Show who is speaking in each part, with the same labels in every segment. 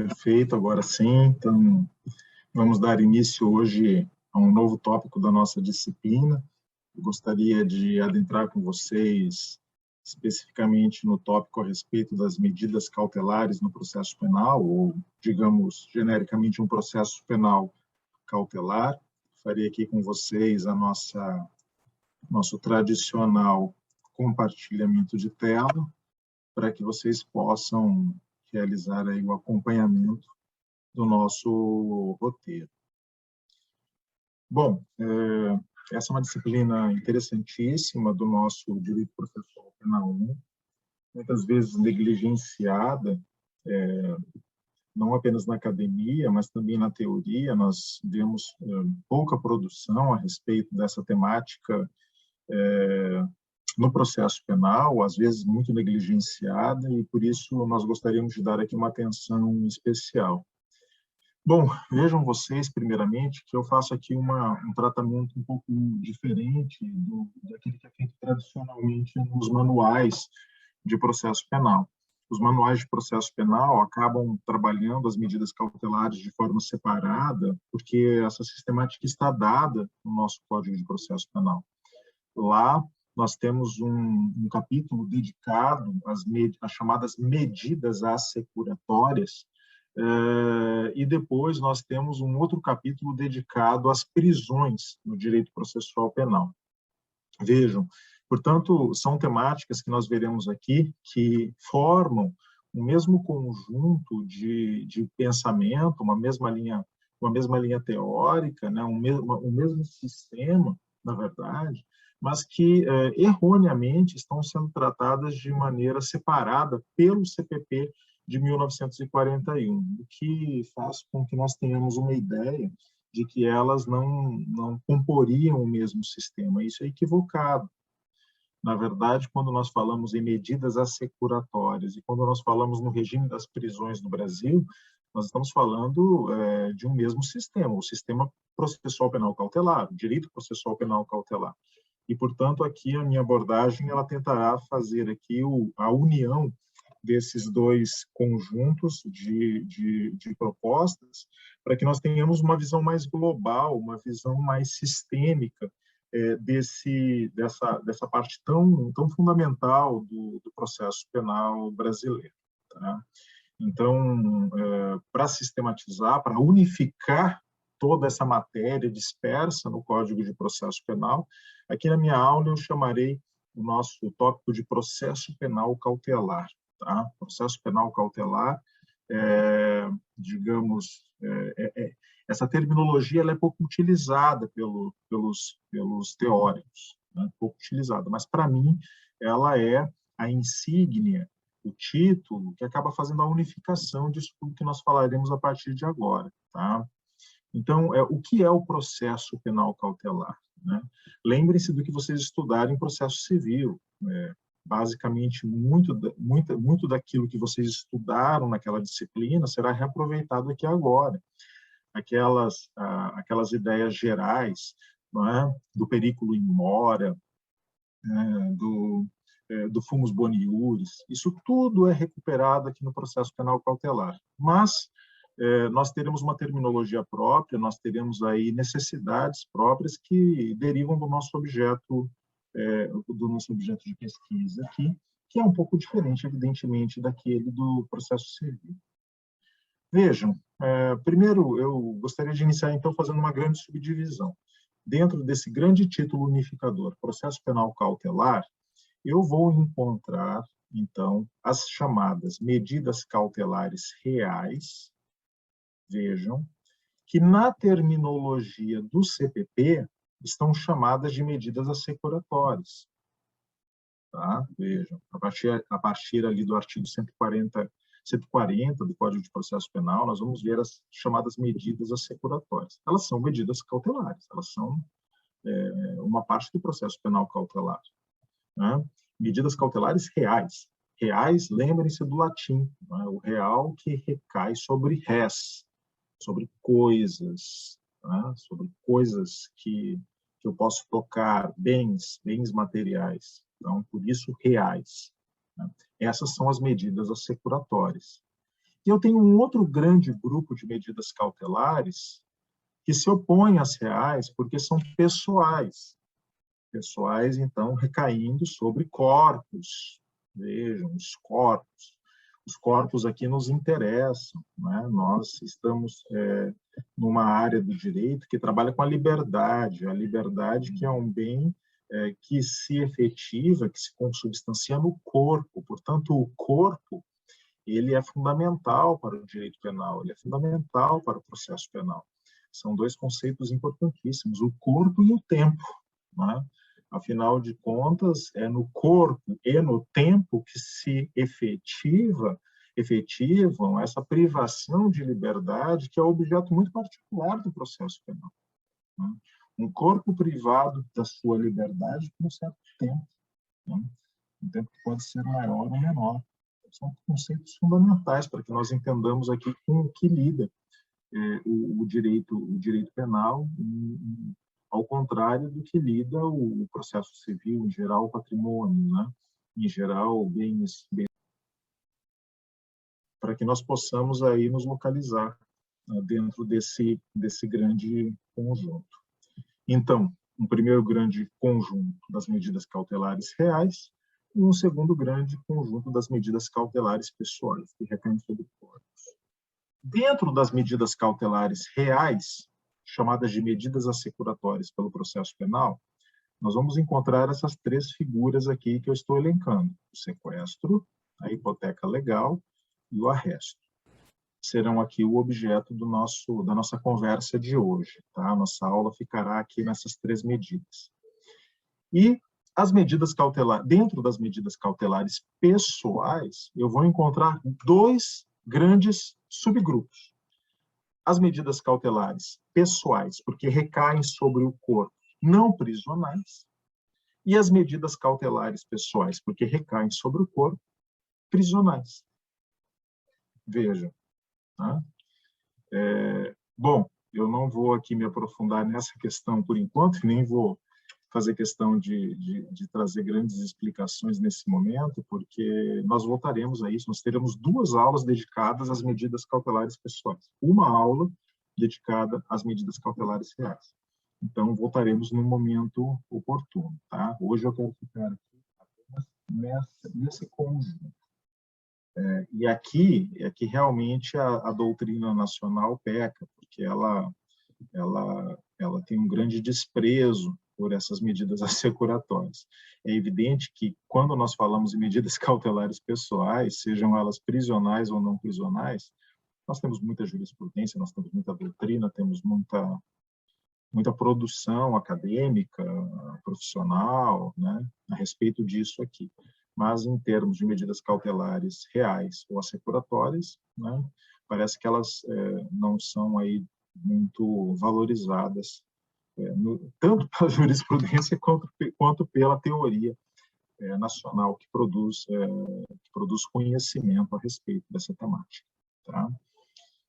Speaker 1: Perfeito, agora sim. Então, vamos dar início hoje a um novo tópico da nossa disciplina. Eu gostaria de adentrar com vocês especificamente no tópico a respeito das medidas cautelares no processo penal, ou, digamos, genericamente, um processo penal cautelar. Farei aqui com vocês nosso tradicional compartilhamento de tela, para que vocês possam realizar aí o acompanhamento do nosso roteiro. Bom, essa é uma disciplina interessantíssima do nosso Direito Processual Penal 1, muitas vezes negligenciada, não apenas na academia, mas também na teoria. Nós vemos pouca produção a respeito dessa temática no processo penal, às vezes muito negligenciada, e por isso nós gostaríamos de dar aqui uma atenção especial. Bom, vejam vocês, primeiramente, que eu faço aqui um tratamento um pouco diferente daquele que é feito tradicionalmente nos manuais de processo penal. Os manuais de processo penal acabam trabalhando as medidas cautelares de forma separada, porque essa sistemática está dada no nosso Código de Processo Penal. Lá, nós temos um capítulo dedicado às chamadas medidas assecuratórias, e depois nós temos um outro capítulo dedicado às prisões no direito processual penal. Vejam, portanto, são temáticas que nós veremos aqui que formam o mesmo conjunto de pensamento, uma mesma linha teórica, né? o mesmo sistema, na verdade, mas que erroneamente estão sendo tratadas de maneira separada pelo CPP de 1941, o que faz com que nós tenhamos uma ideia de que elas não comporiam o mesmo sistema. Isso é equivocado. Na verdade, quando nós falamos em medidas assecuratórias e quando nós falamos no regime das prisões no Brasil, nós estamos falando de um mesmo sistema, o sistema processual penal cautelar, o direito processual penal cautelar. E, portanto, aqui a minha abordagem ela tentará fazer aqui a união desses dois conjuntos de propostas, para que nós tenhamos uma visão mais global, uma visão mais sistêmica dessa parte tão fundamental do processo penal brasileiro. Tá? Então, para sistematizar, para unificar toda essa matéria dispersa no Código de Processo Penal, aqui na minha aula eu chamarei o nosso tópico de processo penal cautelar. Tá? Processo penal cautelar, digamos, essa terminologia ela é pouco utilizada pelos teóricos, né? Pouco utilizada, mas para mim ela é a insígnia, o título que acaba fazendo a unificação disso tudo que nós falaremos a partir de agora. Tá? Então, o que é o processo penal cautelar? Né? Lembrem-se do que vocês estudaram em processo civil. Basicamente, muito daquilo que vocês estudaram naquela disciplina será reaproveitado aqui agora. Aquelas ideias gerais, não é? Do periculo in mora, do fumus boni iuris, isso tudo é recuperado aqui no processo penal cautelar. Mas nós teremos uma terminologia própria, nós teremos aí necessidades próprias que derivam do nosso objeto de pesquisa aqui, que é um pouco diferente, evidentemente, daquele do processo civil. Vejam, primeiro eu gostaria de iniciar, então, fazendo uma grande subdivisão. Dentro desse grande título unificador, processo penal cautelar, eu vou encontrar, então, as chamadas medidas cautelares reais, vejam, que na terminologia do CPP estão chamadas de medidas assecuratórias. Tá? Vejam, a partir ali do artigo 140 do Código de Processo Penal, nós vamos ver as chamadas medidas assecuratórias. Elas são medidas cautelares, elas são uma parte do processo penal cautelar. Né? Medidas cautelares reais. Reais, lembrem-se do latim, né? O real que recai sobre res, sobre coisas, né? Sobre coisas que eu posso tocar, bens materiais. Então, por isso, reais. Né? Essas são as medidas assecuratórias. eu tenho um outro grande grupo de medidas cautelares que se opõem às reais porque são pessoais. Pessoais, então, recaindo sobre corpos. Vejam, os corpos. Os corpos aqui nos interessam, né? Nós estamos numa área do direito que trabalha com a liberdade que é um bem que se efetiva, que se consubstancia no corpo. Portanto, o corpo ele é fundamental para o direito penal, ele é fundamental para o processo penal. São dois conceitos importantíssimos, o corpo e o tempo, né? Afinal de contas, é no corpo e no tempo que se efetivam essa privação de liberdade, que é objeto muito particular do processo penal, né? Um corpo privado da sua liberdade por um certo tempo, né? Um tempo que pode ser maior ou menor. São conceitos fundamentais para que nós entendamos aqui com o que lida o direito penal, ao contrário do que lida o processo civil, em geral, o patrimônio, né? Em geral, bens, para que nós possamos aí nos localizar, né, dentro desse grande conjunto. Então, um primeiro grande conjunto das medidas cautelares reais e um segundo grande conjunto das medidas cautelares pessoais, que recaem sobre corpos. Dentro das medidas cautelares reais, chamadas de medidas assecuratórias pelo processo penal, nós vamos encontrar essas três figuras aqui que eu estou elencando: o sequestro, a hipoteca legal e o arresto. Serão aqui o objeto da nossa conversa de hoje, tá? A nossa aula ficará aqui nessas três medidas. E as medidas cautelares, dentro das medidas cautelares pessoais, eu vou encontrar dois grandes subgrupos. As medidas cautelares pessoais, porque recaem sobre o corpo, não prisionais, e as medidas cautelares pessoais, porque recaem sobre o corpo, prisionais. Vejam. Tá? Bom, eu não vou aqui me aprofundar nessa questão por enquanto, nem vou fazer questão de trazer grandes explicações nesse momento, porque nós voltaremos a isso, nós teremos duas aulas dedicadas às medidas cautelares pessoais, uma aula dedicada às medidas cautelares reais. Então, voltaremos no momento oportuno, tá? Hoje eu quero ficar aqui apenas nesse conjunto. E aqui é que realmente a doutrina nacional peca, porque ela tem um grande desprezo por essas medidas assecuratórias. É evidente que, quando nós falamos em medidas cautelares pessoais, sejam elas prisionais ou não prisionais, nós temos muita jurisprudência, nós temos muita doutrina, temos muita produção acadêmica, profissional, né, a respeito disso aqui. Mas, em termos de medidas cautelares reais ou assecuratórias, né, parece que elas não são aí muito valorizadas, tanto pela jurisprudência quanto pela teoria nacional que produz conhecimento a respeito dessa temática. Tá?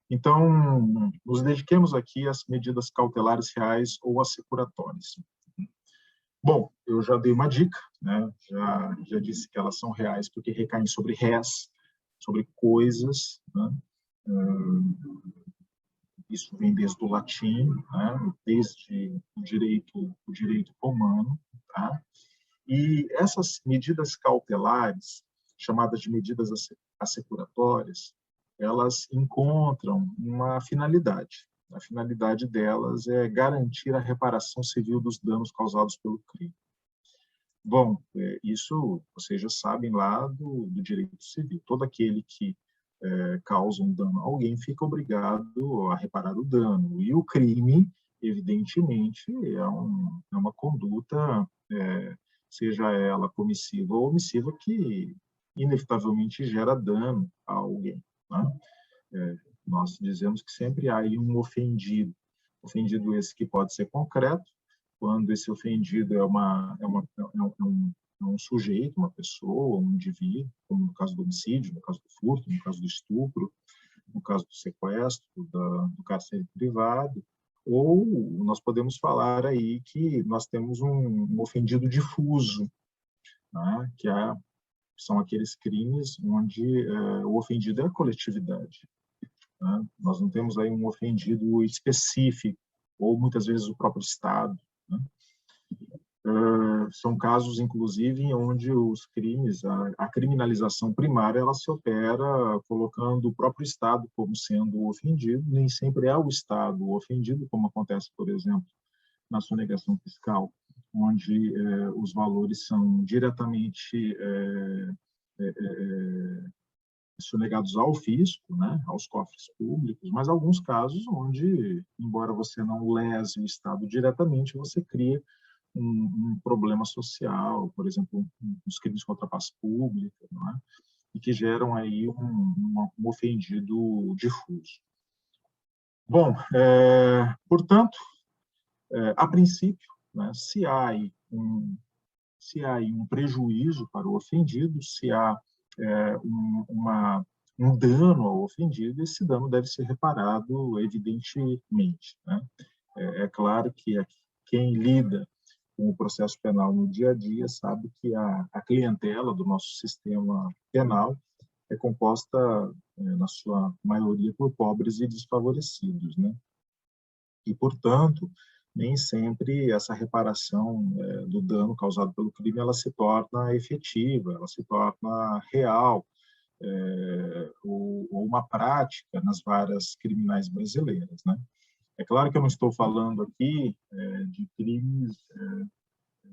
Speaker 1: Então, nos dediquemos aqui às medidas cautelares reais ou assecuratórias. Bom, eu já dei uma dica, né? já disse que elas são reais porque recaem sobre res, sobre coisas, né? Isso vem desde o latim, né? Desde o direito romano, tá? E essas medidas cautelares, chamadas de medidas assecuratórias, elas encontram uma finalidade. A finalidade delas é garantir a reparação civil dos danos causados pelo crime. Bom, isso vocês já sabem lá do direito civil. Todo aquele que causa um dano a alguém fica obrigado a reparar o dano. E o crime, evidentemente, é uma conduta, seja ela comissiva ou omissiva, que inevitavelmente gera dano a alguém. Né? Nós dizemos que sempre há aí um ofendido. Ofendido esse que pode ser concreto, quando esse ofendido é um sujeito, uma pessoa, um indivíduo, como no caso do homicídio, no caso do furto, no caso do estupro, no caso do sequestro, do cárcere privado, ou nós podemos falar aí que nós temos um ofendido difuso, né, são aqueles crimes onde o ofendido é a coletividade. né? Nós não temos aí um ofendido específico, ou muitas vezes o próprio Estado, né? São casos, inclusive, onde os crimes, a criminalização primária, ela se opera colocando o próprio Estado como sendo o ofendido, nem sempre é o Estado o ofendido, como acontece, por exemplo, na sonegação fiscal, onde os valores são diretamente sonegados ao fisco, né, aos cofres públicos, mas alguns casos onde, embora você não lese o Estado diretamente, você cria um problema social, por exemplo, os crimes contra a paz pública, não é? E que geram aí um ofendido difuso. Bom, portanto, a princípio, né, se há aí um prejuízo para o ofendido, se há um dano ao ofendido, esse dano deve ser reparado, evidentemente, né? É claro que quem lida com o processo penal no dia a dia sabe que a clientela do nosso sistema penal é composta, na sua maioria, por pobres e desfavorecidos, né? E, portanto, nem sempre essa reparação do dano causado pelo crime ela se torna efetiva, ela se torna real, ou uma prática nas varas criminais brasileiras, né? É claro que eu não estou falando aqui de crimes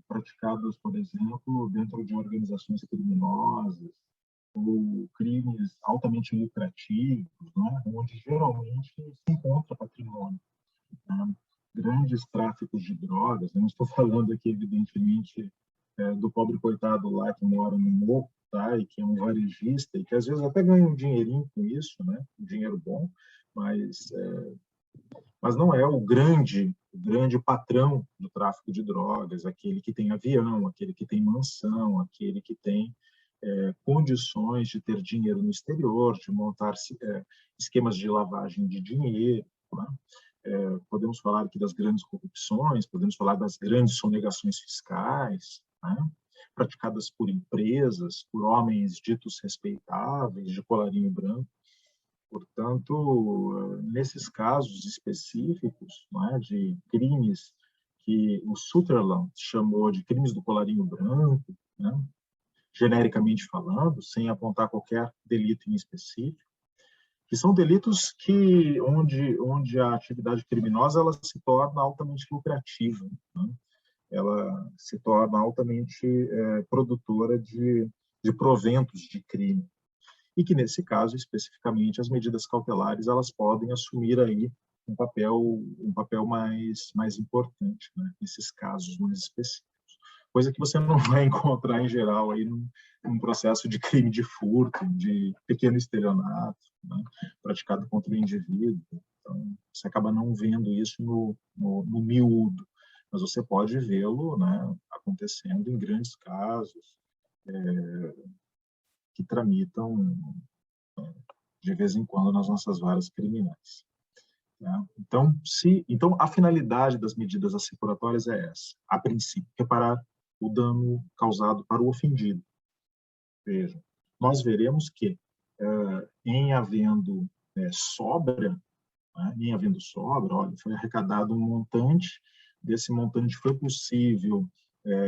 Speaker 1: praticados, por exemplo, dentro de organizações criminosas ou crimes altamente lucrativos, né? Onde geralmente se encontra patrimônio, né? Grandes tráficos de drogas. Eu não estou falando aqui, evidentemente, do pobre coitado lá que mora no morro, tá? E que é um varejista e que às vezes até ganha um dinheirinho com isso, né? Um dinheiro bom, mas não é o grande patrão do tráfico de drogas, aquele que tem avião, aquele que tem mansão, aquele que tem condições de ter dinheiro no exterior, de montar esquemas de lavagem de dinheiro, né? Podemos falar aqui das grandes corrupções, podemos falar das grandes sonegações fiscais, né? Praticadas por empresas, por homens ditos respeitáveis, de colarinho branco. Portanto, nesses casos específicos, né, de crimes que o Sutherland chamou de crimes do colarinho branco, né, genericamente falando, sem apontar qualquer delito em específico, que são delitos onde a atividade criminosa ela se torna altamente lucrativa, né? Ela se torna altamente produtora de proventos de crime. E que, nesse caso, especificamente, as medidas cautelares elas podem assumir aí um papel mais importante, né, nesses casos mais específicos. Coisa que você não vai encontrar, em geral, aí num processo de crime de furto, de pequeno estelionato, né, praticado contra o indivíduo. Então, você acaba não vendo isso no miúdo, mas você pode vê-lo, né, acontecendo em grandes casos, que tramitam de vez em quando nas nossas varas criminais. Tá? Então, a finalidade das medidas assecuratórias é essa: a princípio, reparar o dano causado para o ofendido. Veja, nós veremos que, em havendo sobra, né, olha, foi arrecadado um montante, desse montante foi possível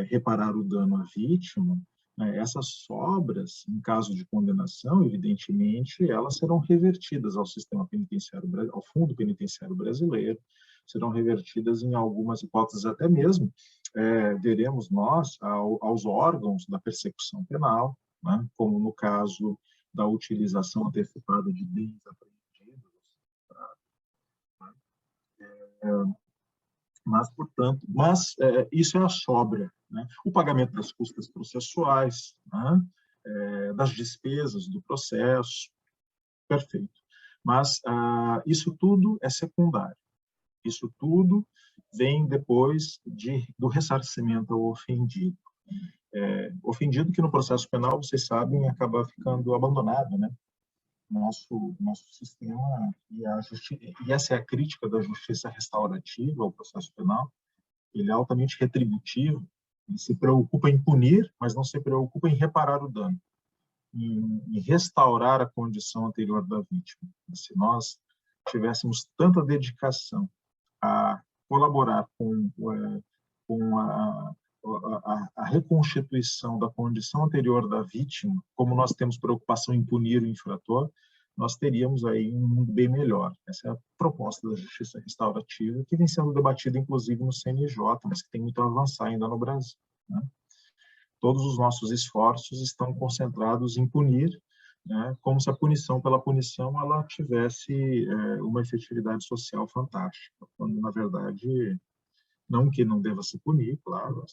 Speaker 1: reparar o dano à vítima, né? Essas sobras, em caso de condenação, evidentemente, elas serão revertidas ao sistema penitenciário, ao Fundo Penitenciário Brasileiro, serão revertidas em algumas hipóteses até mesmo, veremos nós, aos órgãos da persecução penal, né? Como no caso da utilização antecipada de bens apreendidos, portanto, isso é a sobra, né? O pagamento das custas processuais, né? Das despesas do processo, perfeito. Mas isso tudo é secundário. Isso tudo vem depois do ressarcimento ao ofendido. Ofendido que no processo penal, vocês sabem, acaba ficando abandonado, né? Nosso sistema e essa é a crítica da justiça restaurativa ao processo penal. Ele é altamente retributivo, ele se preocupa em punir, mas não se preocupa em reparar o dano, em restaurar a condição anterior da vítima. Se nós tivéssemos tanta dedicação a colaborar com a reconstituição da condição anterior da vítima, como nós temos preocupação em punir o infrator, nós teríamos aí um mundo bem melhor. Essa é a proposta da justiça restaurativa, que vem sendo debatida, inclusive, no CNJ, mas que tem muito a avançar ainda no Brasil, né? Todos os nossos esforços estão concentrados em punir, né, como se a punição pela punição ela tivesse uma efetividade social fantástica, quando, na verdade, não que não deva se punir, claro,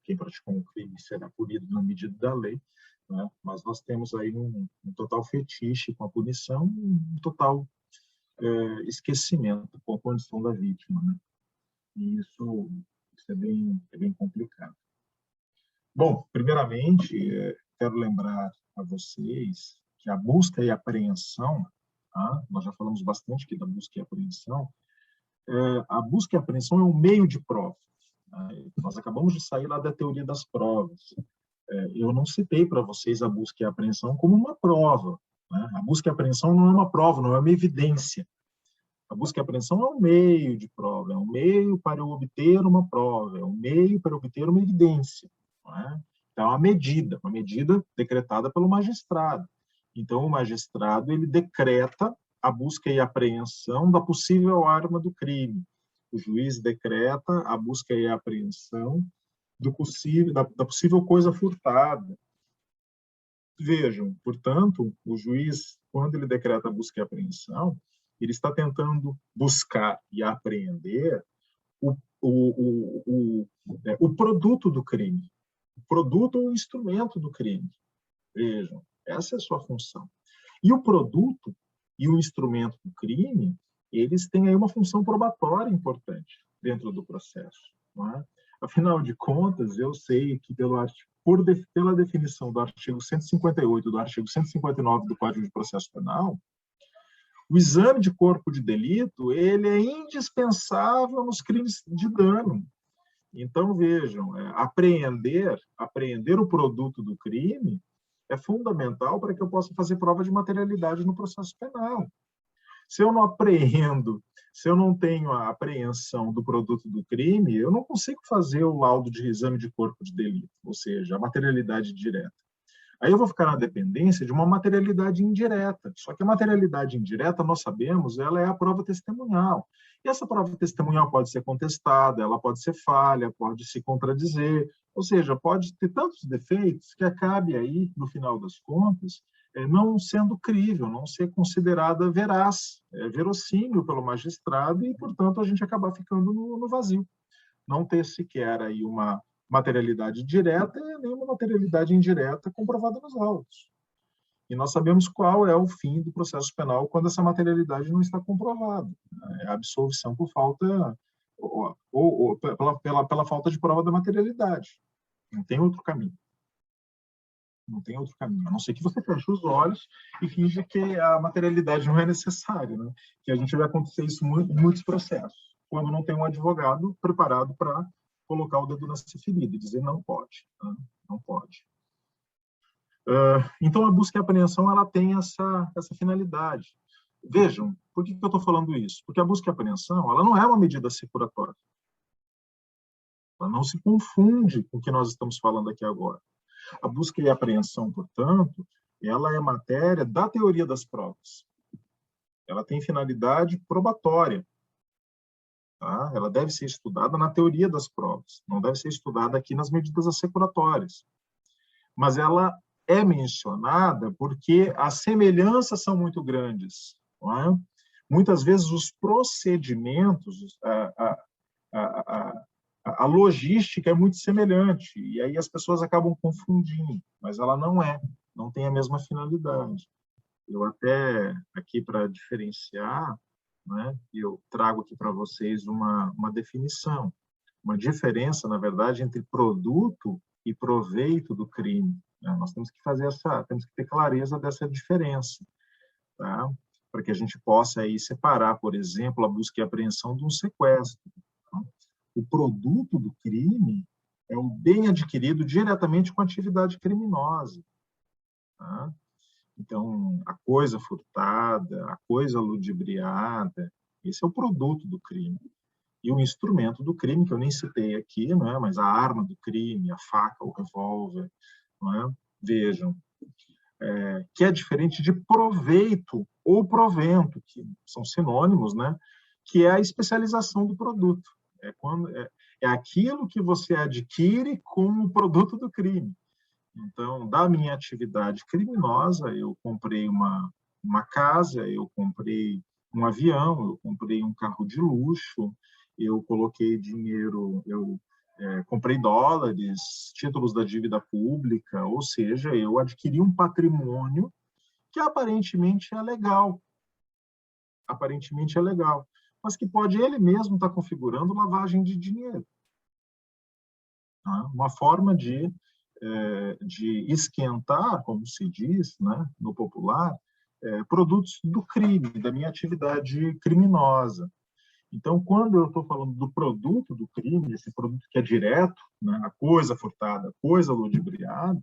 Speaker 1: quem praticou um crime será punido na medida da lei, né, mas nós temos aí um total fetiche com a punição, um total esquecimento com a condição da vítima, né? E isso é bem complicado. Bom, primeiramente, quero lembrar a vocês que a busca e a apreensão, tá? Nós já falamos bastante aqui da busca e apreensão, a busca e a apreensão é um meio de prova, tá? Nós acabamos de sair lá da teoria das provas. Eu não citei para vocês a busca e a apreensão como uma prova, né? A busca e a apreensão não é uma prova, não é uma evidência. A busca e a apreensão é um meio de prova, é um meio para eu obter uma prova, é um meio para obter uma evidência, não é? Então, é uma medida decretada pelo magistrado. Então, o magistrado ele decreta a busca e a apreensão da possível arma do crime. O juiz decreta a busca e a apreensão da possível coisa furtada. Vejam, portanto, o juiz, quando ele decreta a busca e a apreensão, ele está tentando buscar e apreender o produto do crime, o produto ou o instrumento do crime. Vejam, essa é a sua função. E o produto e o instrumento do crime, eles têm aí uma função probatória importante dentro do processo, não é? Afinal de contas, eu sei que pela definição do artigo 158 e do artigo 159 do Código de Processo Penal, o exame de corpo de delito ele é indispensável nos crimes de dano. Então, vejam, apreender o produto do crime é fundamental para que eu possa fazer prova de materialidade no processo penal. Se eu não apreendo, se eu não tenho a apreensão do produto do crime, eu não consigo fazer o laudo de exame de corpo de delito, ou seja, a materialidade direta. Aí eu vou ficar na dependência de uma materialidade indireta. Só que a materialidade indireta, nós sabemos, ela é a prova testemunhal. E essa prova testemunhal pode ser contestada, ela pode ser falha, pode se contradizer, ou seja, pode ter tantos defeitos que acabe aí, no final das contas, não sendo crível, não ser considerada veraz, verossímil pelo magistrado e, portanto, a gente acabar ficando no vazio. Não ter sequer aí uma materialidade direta e nem uma materialidade indireta comprovada nos autos. E nós sabemos qual é o fim do processo penal quando essa materialidade não está comprovada. É a absolvição por falta ou pela falta de prova da materialidade. Não tem outro caminho. Não tem outro caminho, a não ser que você feche os olhos e finja que a materialidade não é necessária, né? Que a gente vai acontecer isso em muitos processos, quando não tem um advogado preparado para colocar o dedo nessa ferida e dizer não pode, né? Não pode. Então, a busca e a apreensão ela tem essa finalidade. Vejam, por que eu estou falando isso? Porque a busca e a apreensão ela não é uma medida securatória. Ela não se confunde com o que nós estamos falando aqui agora. A busca e a apreensão, portanto, ela é matéria da teoria das provas. Ela tem finalidade probatória. Tá? Ela deve ser estudada na teoria das provas, não deve ser estudada aqui nas medidas assecuratórias. Mas ela é mencionada porque as semelhanças são muito grandes. Não é? Muitas vezes os procedimentos, a logística é muito semelhante, e aí as pessoas acabam confundindo, mas ela não tem a mesma finalidade. Eu até, aqui para diferenciar, né, eu trago aqui para vocês uma definição, uma diferença, na verdade, entre produto e proveito do crime. Né? Nós temos que temos que ter clareza dessa diferença, tá? Para que a gente possa aí separar, por exemplo, a busca e a apreensão de um sequestro. Tá? O produto do crime é um bem adquirido diretamente com a atividade criminosa. Tá? Então, a coisa furtada, a coisa ludibriada, esse é o produto do crime. E o instrumento do crime, que eu nem citei aqui, não é? Mas a arma do crime, a faca, o revólver, não é? Vejam, que é diferente de proveito ou provento, que são sinônimos, né? Que é a especialização do produto. É aquilo que você adquire com o produto do crime. Então, da minha atividade criminosa, eu comprei uma casa, eu comprei um avião, eu comprei um carro de luxo, eu coloquei dinheiro, eu comprei dólares, títulos da dívida pública, ou seja, eu adquiri um patrimônio que aparentemente é legal, mas que pode ele mesmo estar configurando lavagem de dinheiro. Tá? Uma forma de esquentar, como se diz, né, no popular, produtos do crime, da minha atividade criminosa. Então, quando eu estou falando do produto do crime, esse produto que é direto, né, a coisa furtada, a coisa ludibriada,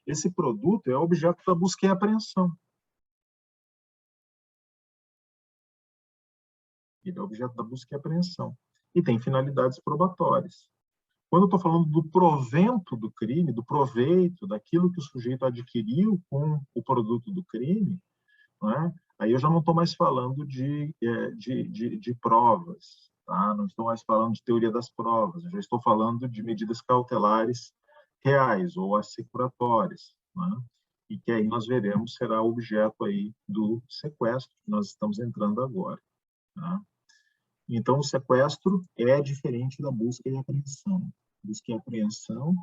Speaker 1: esse produto é objeto da busca e apreensão. Ele é objeto da busca e apreensão. E tem finalidades probatórias. Quando eu estou falando do provento do crime, do proveito, daquilo que o sujeito adquiriu com o produto do crime, né? Aí eu já não estou mais falando de provas, tá? Não estou mais falando de teoria das provas, eu já estou falando de medidas cautelares reais ou assecuratórias, né? E que aí nós veremos será objeto aí do sequestro que nós estamos entrando agora. Tá? Então, o sequestro é diferente da busca e apreensão. Busca e apreensão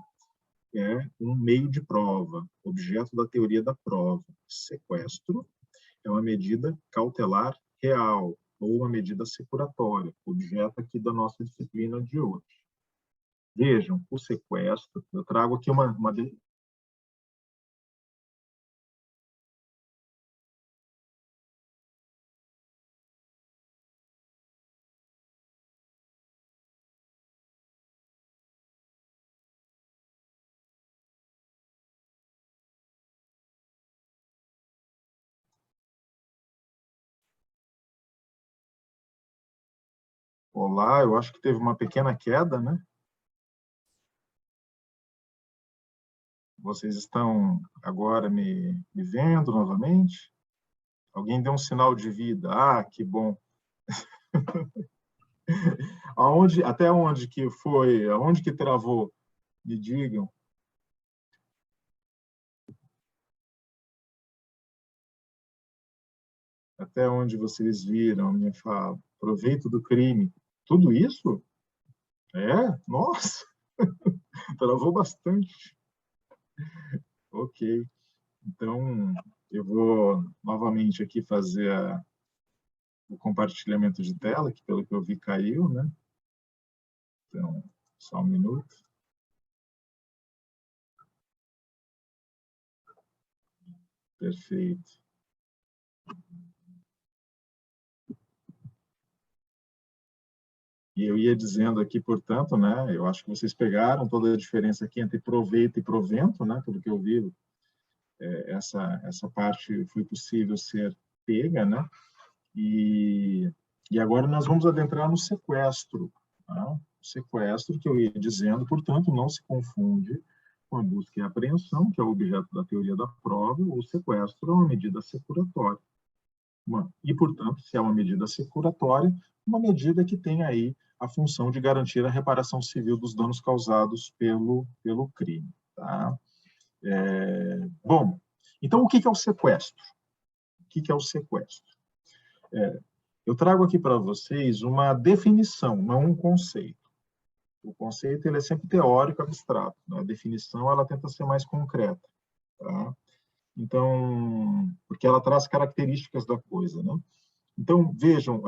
Speaker 1: é um meio de prova, objeto da teoria da prova. Sequestro é uma medida cautelar real ou uma medida securatória, objeto aqui da nossa disciplina de hoje. Vejam, o sequestro, eu trago aqui uma Olá, eu acho que teve uma pequena queda, né? Vocês estão agora me vendo novamente? Alguém deu um sinal de vida. Ah, que bom. Até onde que foi? Aonde que travou? Me digam. Até onde vocês viram a minha fala? Proveito do crime. Tudo isso? É? Nossa, travou bastante. Ok. Então, eu vou novamente aqui fazer o compartilhamento de tela, que pelo que eu vi caiu, né? Então, só um minuto. Perfeito. E eu ia dizendo aqui, portanto, né, eu acho que vocês pegaram toda a diferença aqui entre proveito e provento, né, pelo que eu vi, essa parte foi possível ser pega, né, e, e agora nós vamos adentrar no sequestro, tá? O sequestro, que eu ia dizendo, portanto, não se confunde com a busca e apreensão, que é o objeto da teoria da prova, o sequestro é uma medida securatória. E, portanto, se é uma medida securatória, uma medida que tem aí a função de garantir a reparação civil dos danos causados pelo crime. Tá? Bom, então o que é o sequestro? O que é o sequestro? Eu trago aqui para vocês uma definição, não um conceito. O conceito ele é sempre teórico, abstrato. Né? A definição ela tenta ser mais concreta. Tá? Então, porque ela traz características da coisa. Né? Então, vejam,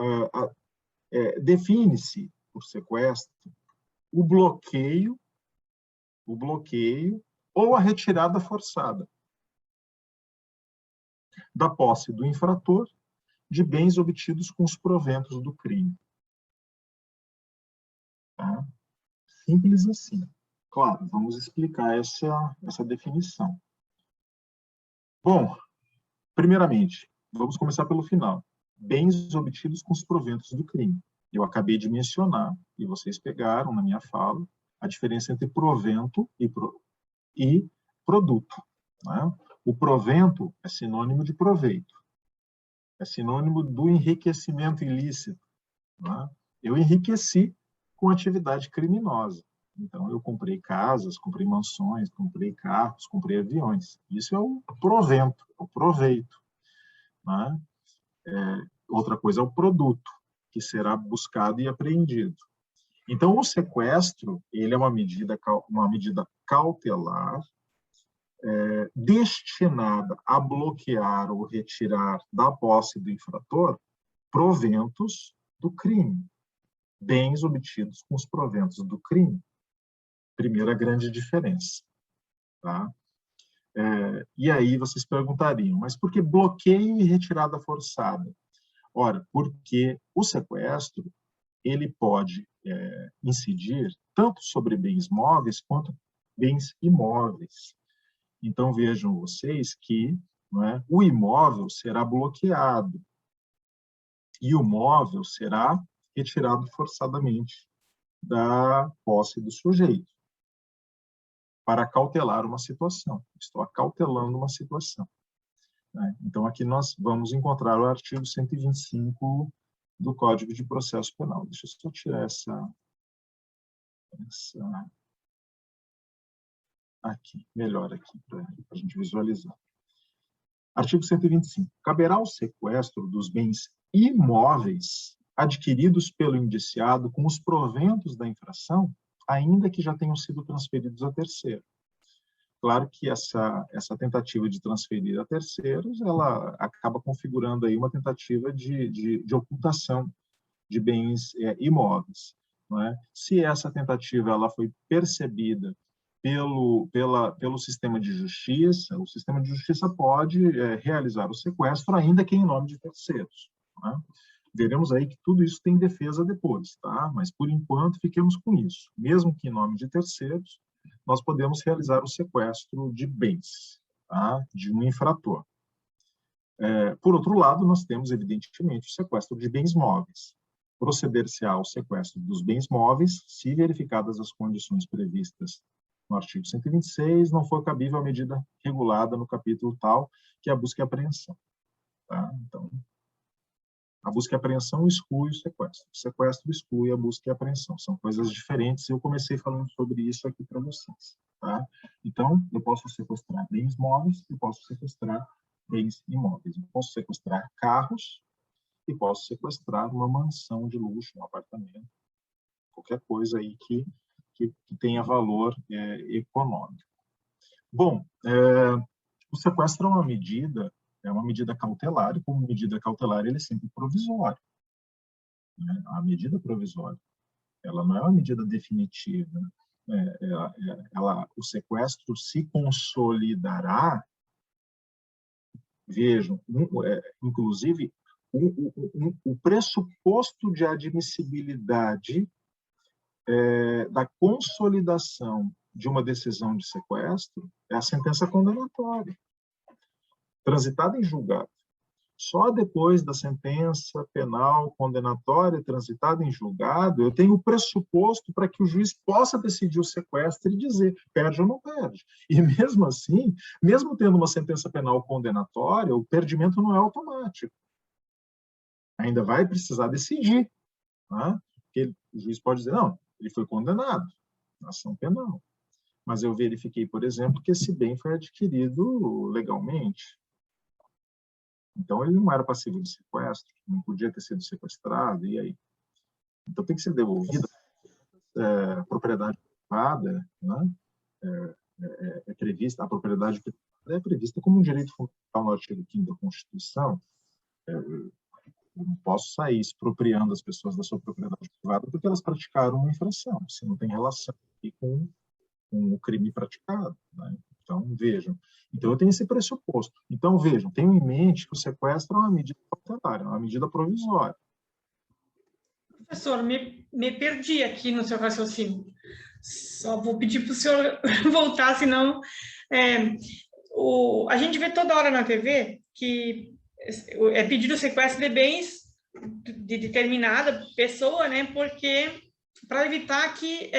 Speaker 1: define-se por sequestro o bloqueio ou a retirada forçada da posse do infrator de bens obtidos com os proventos do crime. Tá? Simples assim. Claro, vamos explicar essa definição. Bom, primeiramente, vamos começar pelo final. Bens obtidos com os proventos do crime. Eu acabei de mencionar, e vocês pegaram na minha fala, a diferença entre provento e produto. Né? O provento é sinônimo de proveito. É sinônimo do enriquecimento ilícito. Né? Eu enriqueci com atividade criminosa. Então, eu comprei casas, comprei mansões, comprei carros, comprei aviões. Isso é o provento, é o proveito. Né? Outra coisa é o produto, que será buscado e apreendido. Então, o sequestro, ele é uma medida cautelar destinada a bloquear ou retirar da posse do infrator proventos do crime, bens obtidos com os proventos do crime. Primeira grande diferença. Tá? E aí vocês perguntariam, mas por que bloqueio e retirada forçada? Ora, porque o sequestro ele pode incidir tanto sobre bens móveis quanto bens imóveis. Então, vejam vocês que o imóvel será bloqueado e o móvel será retirado forçadamente da posse do sujeito para cautelar uma situação. Estou acautelando uma situação. Né? Então, aqui nós vamos encontrar o artigo 125 do Código de Processo Penal. Deixa eu só tirar essa aqui, melhor aqui, para a gente visualizar. Artigo 125. Caberá o sequestro dos bens imóveis adquiridos pelo indiciado com os proventos da infração, ainda que já tenham sido transferidos a terceiro. Claro que essa tentativa de transferir a terceiros, ela acaba configurando aí uma tentativa de ocultação de bens imóveis. Não é? Se essa tentativa ela foi percebida pelo sistema de justiça, o sistema de justiça pode realizar o sequestro, ainda que em nome de terceiros. Não é? Veremos aí que tudo isso tem defesa depois, tá? Mas, por enquanto, fiquemos com isso. Mesmo que em nome de terceiros, nós podemos realizar o sequestro de bens, tá? De um infrator. Por outro lado, nós temos, evidentemente, o sequestro de bens móveis. Proceder-se-á ao sequestro dos bens móveis, se verificadas as condições previstas no artigo 126, não for cabível a medida regulada no capítulo tal, que é a busca e apreensão. Tá? Então, a busca e apreensão exclui o sequestro. O sequestro exclui a busca e a apreensão. São coisas diferentes. Eu comecei falando sobre isso aqui para vocês. Tá? Então, eu posso sequestrar bens móveis e posso sequestrar bens imóveis. Eu posso sequestrar carros e posso sequestrar uma mansão de luxo, um apartamento, qualquer coisa aí que tenha valor econômico. Bom, o sequestro é uma medida cautelar, e como medida cautelar ele é sempre provisório. Né? A medida provisória, ela não é uma medida definitiva. O sequestro se consolidará, vejam, inclusive, o pressuposto de admissibilidade da consolidação de uma decisão de sequestro é a sentença condenatória, transitada em julgado. Só depois da sentença penal condenatória transitada em julgado, eu tenho o pressuposto para que o juiz possa decidir o sequestro e dizer perde ou não perde. E mesmo assim, mesmo tendo uma sentença penal condenatória, o perdimento não é automático. Ainda vai precisar decidir. Né? Porque o juiz pode dizer, não, ele foi condenado na ação penal. Mas eu verifiquei, por exemplo, que esse bem foi adquirido legalmente. Então, ele não era passível de sequestro, não podia ter sido sequestrado, e aí? Então, tem que ser devolvida propriedade privada, né? A propriedade privada é prevista como um direito fundamental no artigo 5º da Constituição. Eu não posso sair expropriando as pessoas da sua propriedade privada porque elas praticaram uma infração, se não tem relação com o crime praticado. Né? Então, vejam. Então, eu tenho esse pressuposto. Então, vejam, tenham em mente que o sequestro é uma medida cautelar, é uma medida provisória.
Speaker 2: Professor, me perdi aqui no seu raciocínio. Só vou pedir para o senhor voltar, senão... a gente vê toda hora na TV que é pedido o sequestro de bens de determinada pessoa, né? Porque para evitar que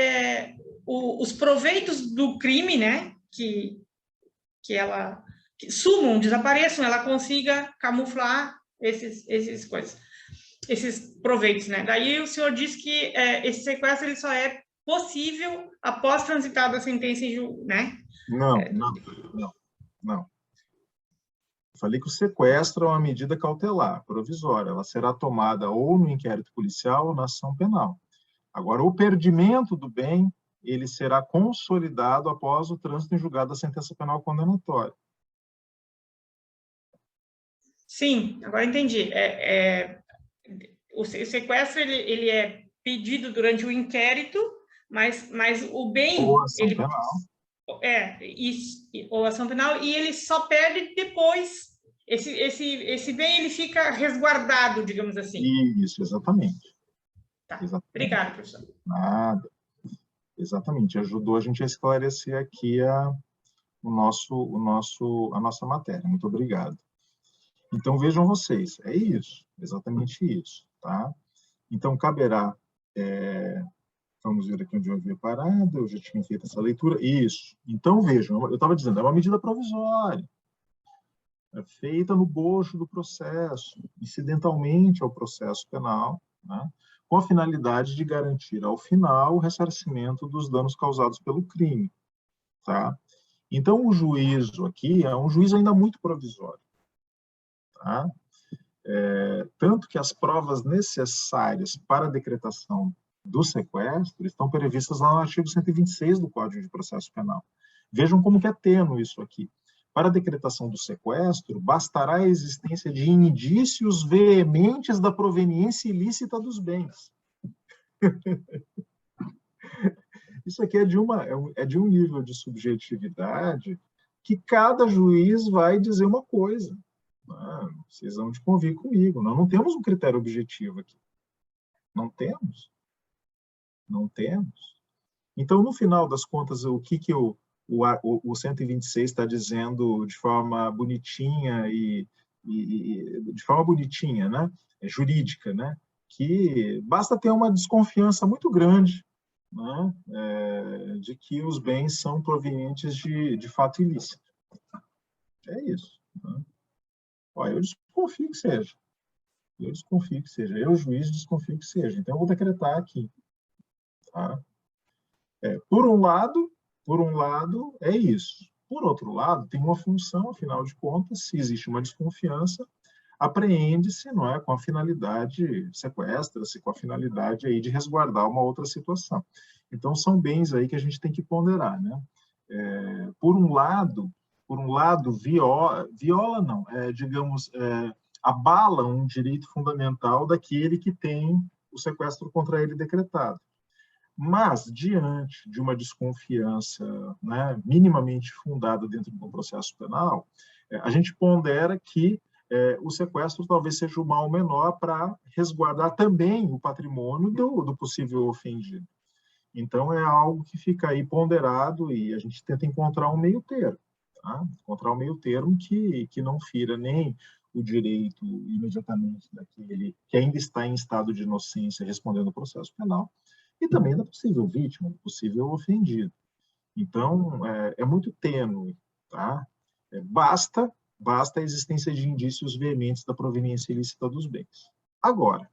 Speaker 2: os proveitos do crime, né? Que ela sumam, desapareçam, ela consiga camuflar esses coisas, esses proveitos, né? Daí o senhor diz que esse sequestro ele só é possível após transitada a sentença em julgo, né?
Speaker 1: Não, não, não, não. Eu falei que o sequestro é uma medida cautelar, provisória. Ela será tomada ou no inquérito policial ou na ação penal. Agora, o perdimento do bem, ele será consolidado após o trânsito em julgado da sentença penal condenatória.
Speaker 2: Sim, agora entendi. O sequestro ele é pedido durante o inquérito, mas o bem
Speaker 1: Ou ação
Speaker 2: ele
Speaker 1: penal.
Speaker 2: ou ação penal, e ele só perde depois. Esse bem ele fica resguardado, digamos assim.
Speaker 1: Isso, exatamente.
Speaker 2: Tá.
Speaker 1: Exatamente.
Speaker 2: Obrigada, professor.
Speaker 1: Nada. Exatamente. Ajudou a gente a esclarecer aqui a nossa matéria. Muito obrigado. Então, vejam vocês, é isso, exatamente isso, tá? Então, caberá, vamos ver aqui onde eu havia parado, eu já tinha feito essa leitura, isso. Então, vejam, eu estava dizendo, é uma medida provisória, é feita no bojo do processo, incidentalmente ao processo penal, né? Com a finalidade de garantir, ao final, o ressarcimento dos danos causados pelo crime, tá? Então, o juízo aqui é um juízo ainda muito provisório, tá? Tanto que as provas necessárias para a decretação do sequestro estão previstas lá no artigo 126 do Código de Processo Penal. Vejam como que é tênue isso aqui. Para a decretação do sequestro, bastará a existência de indícios veementes da proveniência ilícita dos bens. Isso aqui é de um nível de subjetividade que cada juiz vai dizer uma coisa. Vocês vão de convir comigo. Nós não temos um critério objetivo aqui. Não temos. Não temos. Então, no final das contas, o que o 126 está dizendo de forma bonitinha de forma bonitinha, né? Jurídica, né? Que basta ter uma desconfiança muito grande, né? De que os bens são provenientes de fato ilícito. É isso. Né? Olha, eu desconfio que seja. Eu desconfio que seja. Eu, juiz, desconfio que seja. Então, eu vou decretar aqui. Tá? Por um lado, é isso. Por outro lado, tem uma função, afinal de contas, se existe uma desconfiança, apreende-se, não é, com a finalidade, sequestra-se com a finalidade aí de resguardar uma outra situação. Então, são bens aí que a gente tem que ponderar, né? Por um lado, viola não, digamos, abala um direito fundamental daquele que tem o sequestro contra ele decretado. Mas, diante de uma desconfiança, né, minimamente fundada dentro do processo penal, a gente pondera que o sequestro talvez seja o mal menor para resguardar também o patrimônio do possível ofendido. Então, é algo que fica aí ponderado e a gente tenta encontrar um meio termo. Tá? Encontrar um meio termo que não fira nem o direito imediatamente daquele que ainda está em estado de inocência respondendo ao processo penal, e também da possível vítima, do possível ofendido. Então, é muito tênue. Tá? Basta a existência de indícios veementes da proveniência ilícita dos bens. Agora,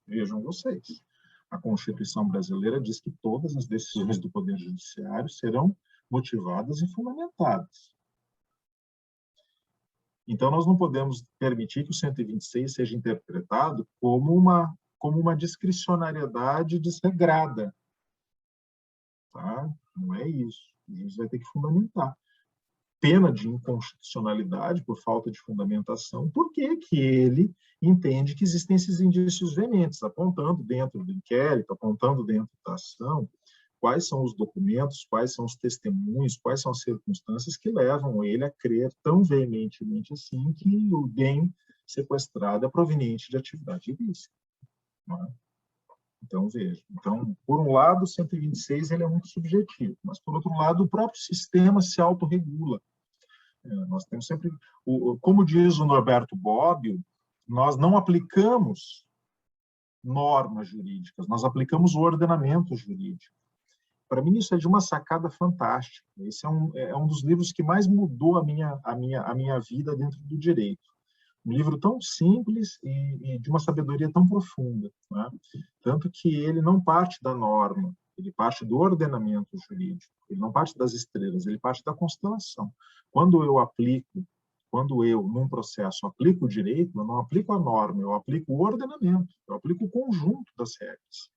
Speaker 1: vejam vocês, a Constituição brasileira diz que todas as decisões do Poder Judiciário serão motivadas e fundamentadas. Então, nós não podemos permitir que o 126 seja interpretado como uma discricionariedade desregrada. Tá? Não é isso. O juiz vai ter que fundamentar. Pena de inconstitucionalidade por falta de fundamentação, porque que ele entende que existem esses indícios veementes, apontando dentro do inquérito, apontando dentro da ação, quais são os documentos, quais são os testemunhos, quais são as circunstâncias que levam ele a crer tão veementemente assim que o bem sequestrado é proveniente de atividade ilícita. Não é? Então, veja. Então, por um lado, o 126 ele é muito subjetivo, mas, por outro lado, o próprio sistema se autorregula. Nós temos sempre, como diz o Norberto Bobbio, nós não aplicamos normas jurídicas, nós aplicamos o ordenamento jurídico. Para mim, isso é de uma sacada fantástica. Esse é um dos livros que mais mudou a minha vida dentro do direito. Um livro tão simples e de uma sabedoria tão profunda, né? Tanto que ele não parte da norma, ele parte do ordenamento jurídico, ele não parte das estrelas, ele parte da constelação. Quando eu, num processo, aplico o direito, eu não aplico a norma, eu aplico o ordenamento, eu aplico o conjunto das regras.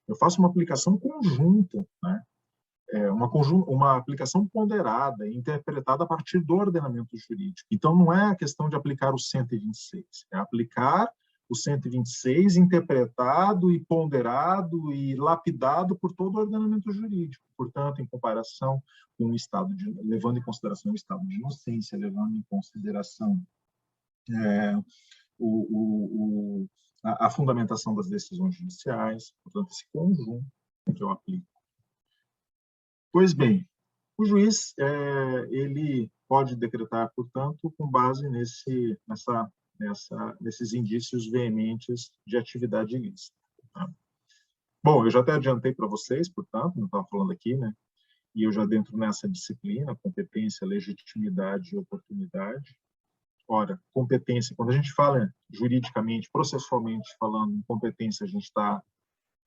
Speaker 1: Eu faço uma aplicação conjunta, né? Uma aplicação ponderada, interpretada a partir do ordenamento jurídico. Então, não é a questão de aplicar o 126, é aplicar o 126 interpretado e ponderado e lapidado por todo o ordenamento jurídico. Portanto, em comparação com o estado levando em consideração o estado de inocência, levando em consideração a fundamentação das decisões judiciais, portanto, esse conjunto que eu aplico. Pois bem, o juiz ele pode decretar, portanto, com base nesses indícios veementes de atividade ilícita. Tá? Bom, eu já até adiantei para vocês, portanto, não estava falando aqui, né? E eu já dentro nessa disciplina, competência, legitimidade e oportunidade. Ora, competência, quando a gente fala juridicamente, processualmente falando em competência, a gente está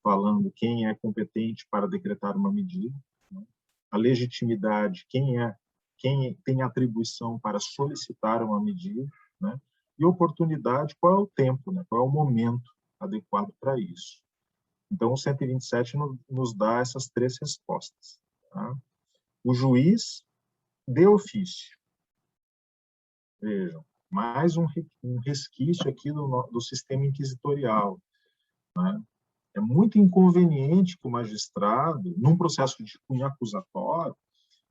Speaker 1: falando quem é competente para decretar uma medida. Né? A legitimidade, quem tem atribuição para solicitar uma medida, né? E oportunidade, qual é o tempo, né? Qual é o momento adequado para isso. Então, o 127 nos dá essas três respostas. Tá? O juiz de ofício. Vejam, mais um resquício aqui do sistema inquisitorial. Né? É muito inconveniente que o magistrado, num processo de cunho acusatório,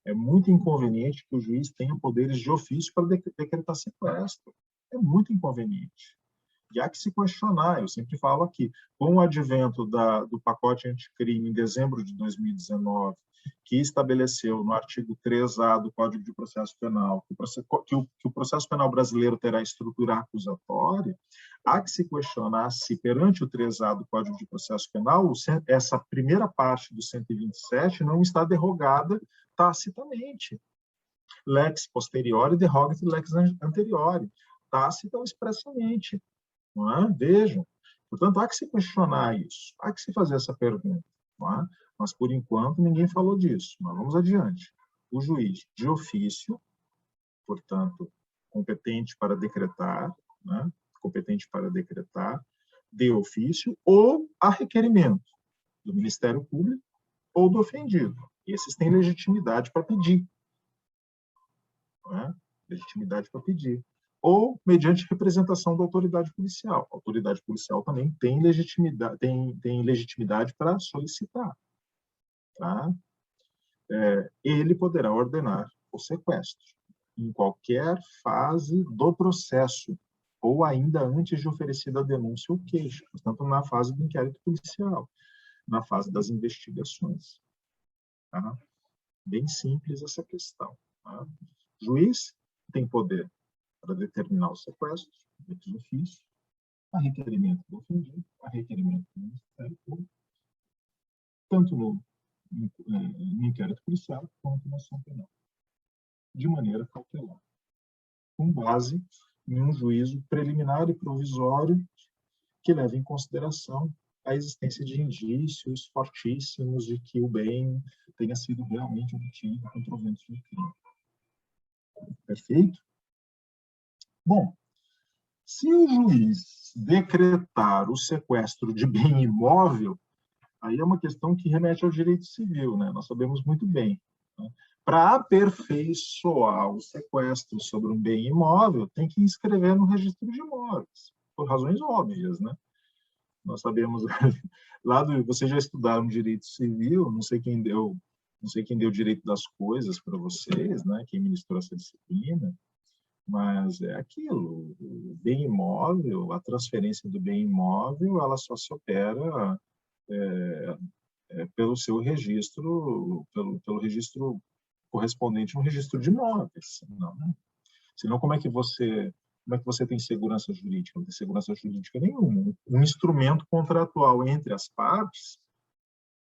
Speaker 1: é muito inconveniente que o juiz tenha poderes de ofício para decretar sequestro. É muito inconveniente. E há que se questionar, eu sempre falo aqui, com o advento do pacote anticrime em dezembro de 2019, que estabeleceu no artigo 3A do Código de Processo Penal que o processo penal brasileiro terá estrutura acusatória, há que se questionar se, perante o 3A do Código de Processo Penal, essa primeira parte do 127 não está derrogada tacitamente. Lex posteriori derrogat lex anteriori. Tácita ou expressamente. Não é? Vejam. Portanto, há que se questionar isso, há que se fazer essa pergunta. Não é? Mas, por enquanto, ninguém falou disso. Mas vamos adiante. O juiz de ofício, portanto, competente para decretar, né? Competente para decretar, de ofício ou a requerimento do Ministério Público ou do ofendido. Esses têm legitimidade para pedir. Não é? Legitimidade para pedir. Ou mediante representação da autoridade policial. A autoridade policial também tem legitimidade para solicitar. Tá? Ele poderá ordenar o sequestro em qualquer fase do processo, ou ainda antes de oferecida a denúncia ou queixa, portanto, na fase do inquérito policial, na fase das investigações. Tá? Bem simples essa questão. Tá? O juiz tem poder para determinar o sequestro, de ofício, a requerimento do ofendido, a requerimento do Ministério Público, tanto no inquérito policial quanto na ação penal, de maneira cautelar, com base em um juízo preliminar e provisório que leva em consideração a existência de indícios fortíssimos de que o bem tenha sido realmente obtido com proventos do crime. Perfeito? Bom, se o juiz decretar o sequestro de bem imóvel, aí é uma questão que remete ao direito civil, né? Nós sabemos muito bem. Né? Para aperfeiçoar o sequestro sobre um bem imóvel, tem que inscrever no registro de imóveis, por razões óbvias, né? Nós sabemos vocês já estudaram direito civil, não sei quem deu direito das coisas para vocês, né? Quem ministrou essa disciplina. Mas é aquilo, o bem imóvel, a transferência do bem imóvel, ela só se opera pelo seu registro, pelo registro correspondente no registro de imóveis. Não, né? Senão, como é que você tem segurança jurídica? Não tem segurança jurídica nenhuma. Um instrumento contratual entre as partes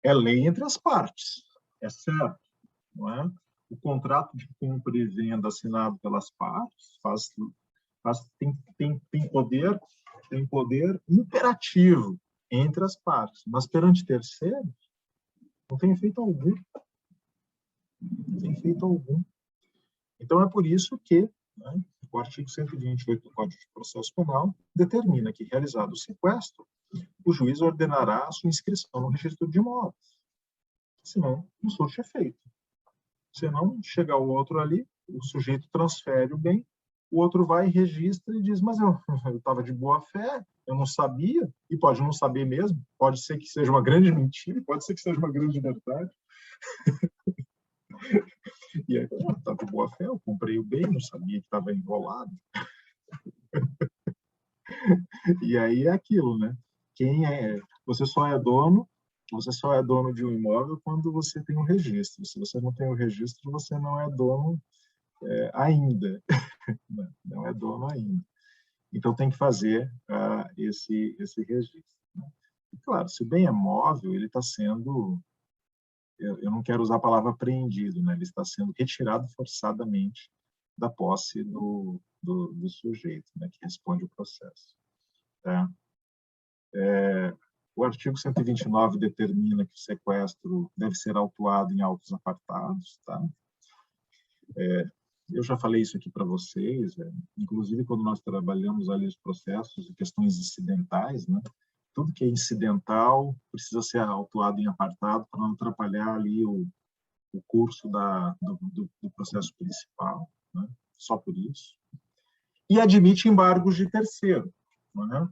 Speaker 1: é lei entre as partes, é certo, não é? O contrato de compra e venda assinado pelas partes tem poder imperativo entre as partes, mas perante terceiros não tem efeito algum. Não tem efeito algum. Então, é por isso que, né, o artigo 128 do Código de Processo Penal determina que, realizado o sequestro, o juiz ordenará a sua inscrição no registro de imóveis. Senão, não surte efeito. Senão, chega o outro ali, o sujeito transfere o bem, o outro vai, registra e diz, mas eu estava de boa fé, eu não sabia, e pode não saber mesmo, pode ser que seja uma grande mentira, pode ser que seja uma grande verdade. E aí, estava de boa fé, eu comprei o bem, não sabia que estava enrolado. E aí é aquilo, né? Você só é dono de um imóvel quando você tem um registro. Se você não tem o registro, você não é dono ainda. Não é dono ainda. Então, tem que fazer esse registro. Né? E, claro, se o bem é móvel, ele está sendo... Eu não quero usar a palavra apreendido, né? Ele está sendo retirado forçadamente da posse do sujeito, né? Que responde o processo. Tá? O artigo 129 determina que o sequestro deve ser autuado em autos apartados. Tá? Eu já falei isso aqui para vocês, inclusive quando nós trabalhamos ali os processos e questões incidentais, né? Tudo que é incidental precisa ser autuado em apartado para não atrapalhar ali o curso do processo principal, né? Só por isso. E admite embargos de terceiro. Né?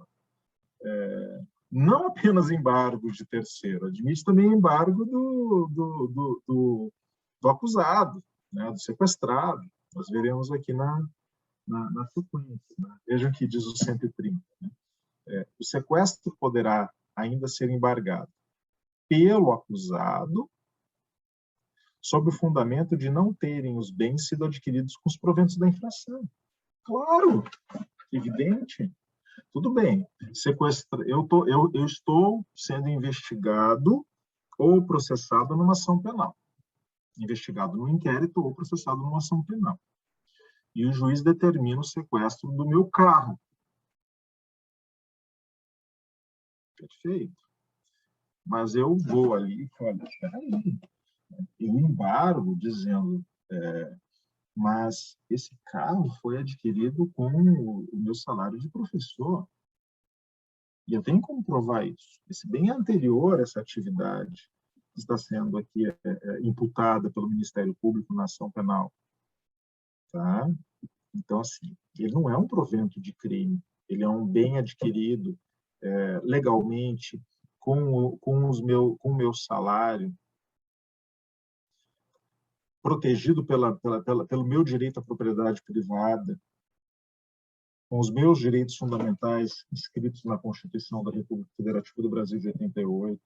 Speaker 1: Não apenas embargo de terceiro, admite também embargo do acusado, né? Do sequestrado. Nós veremos aqui na sequência. Né? Vejam que diz o 130. Né? O sequestro poderá ainda ser embargado pelo acusado sob o fundamento de não terem os bens sido adquiridos com os proventos da infração. Claro, evidente. Tudo bem. Eu estou sendo investigado ou processado numa ação penal. Investigado no inquérito ou processado numa ação penal. E o juiz determina o sequestro do meu carro. Perfeito. Mas eu vou ali e falo, espera aí. Eu embargo dizendo, mas esse carro foi adquirido com o meu salário de professor. E eu tenho como provar isso. Esse bem anterior a essa atividade que está sendo aqui imputada pelo Ministério Público na ação penal. Tá? Então, assim, ele não é um provento de crime, ele é um bem adquirido legalmente com o meu salário, protegido pelo meu direito à propriedade privada, com os meus direitos fundamentais inscritos na Constituição da República Federativa do Brasil de 88,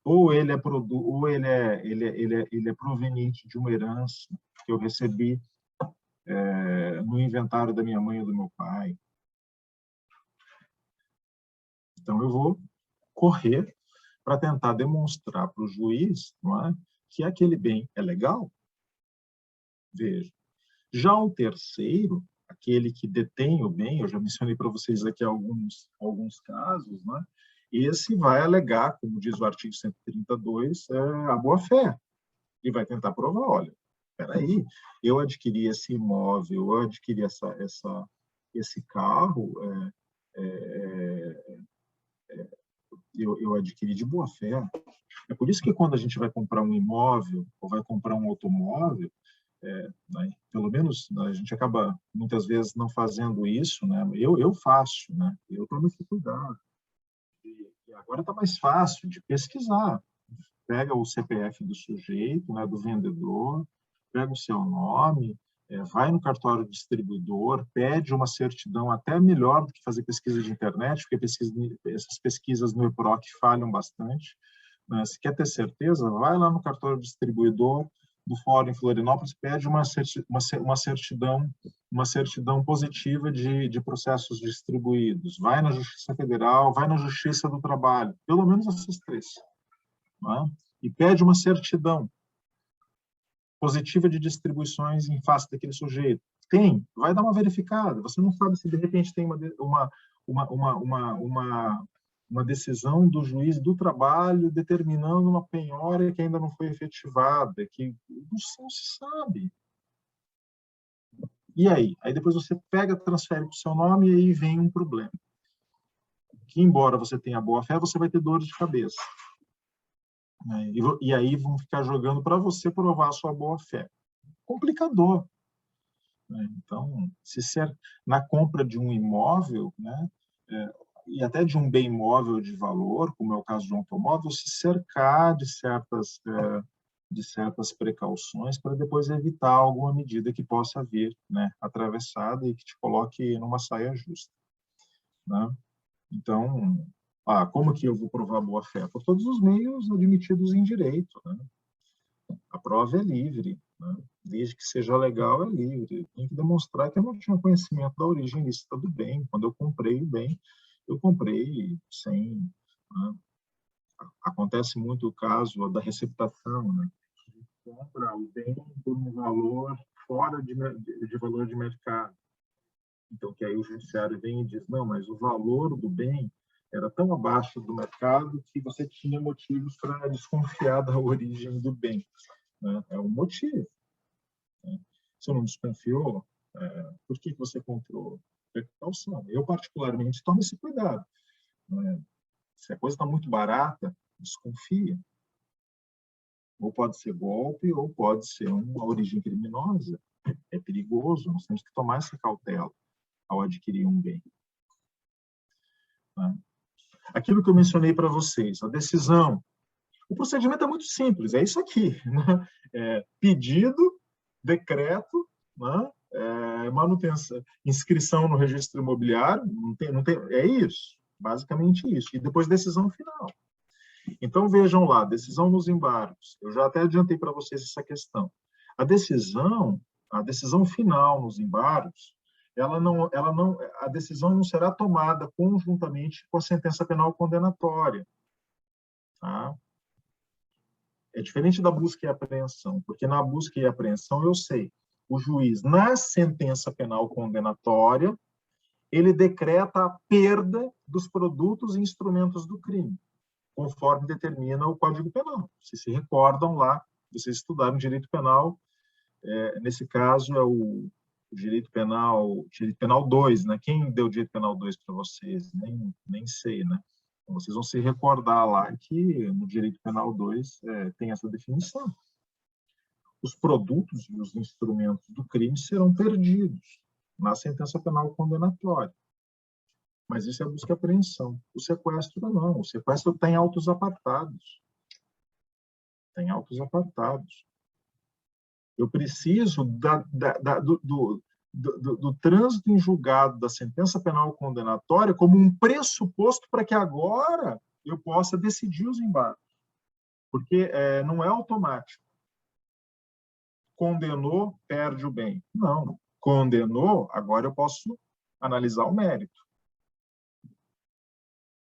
Speaker 1: ou ele é proveniente de uma herança que eu recebi no inventário da minha mãe ou do meu pai. Então, eu vou correr para tentar demonstrar para o juiz, não é, que aquele bem é legal. Veja. Já o terceiro, aquele que detém o bem, eu já mencionei para vocês aqui alguns casos, né? Esse vai alegar, como diz o artigo 132, a boa-fé. E vai tentar provar, olha, espera aí, eu adquiri esse imóvel, eu adquiri esse carro, eu adquiri de boa fé. É por isso que quando a gente vai comprar um imóvel ou vai comprar um automóvel, né, pelo menos a gente acaba muitas vezes não fazendo isso, né? Eu faço, né? Eu tomo esse cuidado. E agora está mais fácil de pesquisar. Pega o CPF do sujeito, né, do vendedor, pega o seu nome, vai no cartório distribuidor, pede uma certidão, até melhor do que fazer pesquisa de internet, porque essas pesquisas no EPROC falham bastante. Mas se quer ter certeza, vai lá no cartório distribuidor, do Fórum em Florianópolis pede uma certidão positiva de processos distribuídos. Vai na Justiça Federal, vai na Justiça do Trabalho, pelo menos essas três. Né? E pede uma certidão positiva de distribuições em face daquele sujeito. Tem, vai dar uma verificada. Você não sabe se de repente tem uma decisão do juiz do trabalho determinando uma penhora que ainda não foi efetivada, que não se sabe. E aí? Aí depois você pega, transfere para o seu nome e aí vem um problema. Que, embora você tenha boa-fé, você vai ter dor de cabeça. E aí vão ficar jogando para você provar a sua boa-fé. Complicador. Então, na compra de um imóvel, né, e até de um bem imóvel de valor, como é o caso de um automóvel, se cercar de certas precauções para depois evitar alguma medida que possa vir, né, atravessada e que te coloque numa saia justa. Né? Então, como que eu vou provar boa-fé? Por todos os meios admitidos em direito. Né? A prova é livre, né? Desde que seja legal, é livre. Tem que demonstrar que eu não tinha conhecimento da origem lícita do bem. Quando eu comprei o bem, eu comprei sem... Né? Acontece muito o caso da receptação, né? A gente compra o bem por um valor fora de valor de mercado. Então, que aí o judiciário vem e diz, não, mas o valor do bem era tão abaixo do mercado que você tinha motivos para desconfiar da origem do bem. Né? É um motivo. Né? Você não desconfiou? Por que você comprou? Precaução. Eu, particularmente, tomo esse cuidado. Né? Se a coisa está muito barata, desconfia. Ou pode ser golpe, ou pode ser uma origem criminosa. É perigoso, nós temos que tomar essa cautela ao adquirir um bem. Né? Aquilo que eu mencionei para vocês, a decisão. O procedimento é muito simples, é isso aqui. Né? Pedido, decreto, né? Manutenção, inscrição no registro imobiliário, é isso, basicamente isso. E depois decisão final. Então, vejam lá, decisão nos embargos. Eu já até adiantei para vocês essa questão. A decisão final nos embargos, a decisão não será tomada conjuntamente com a sentença penal condenatória. Tá? É diferente da busca e apreensão, porque na busca e apreensão eu sei, o juiz, na sentença penal condenatória, ele decreta a perda dos produtos e instrumentos do crime, conforme determina o Código Penal. Vocês se recordam lá, vocês estudaram direito penal, nesse caso é o direito penal 2, né? Quem deu direito penal 2 para vocês? Nem sei, né? Então, vocês vão se recordar lá que no direito penal 2 tem essa definição. Os produtos e os instrumentos do crime serão perdidos na sentença penal condenatória. Mas isso é busca e apreensão. O sequestro não. O sequestro tem autos apartados. Tem autos apartados. Eu preciso do trânsito em julgado da sentença penal condenatória como um pressuposto para que agora eu possa decidir os embargos. Porque não é automático. Condenou, perde o bem. Não. Condenou, agora eu posso analisar o mérito.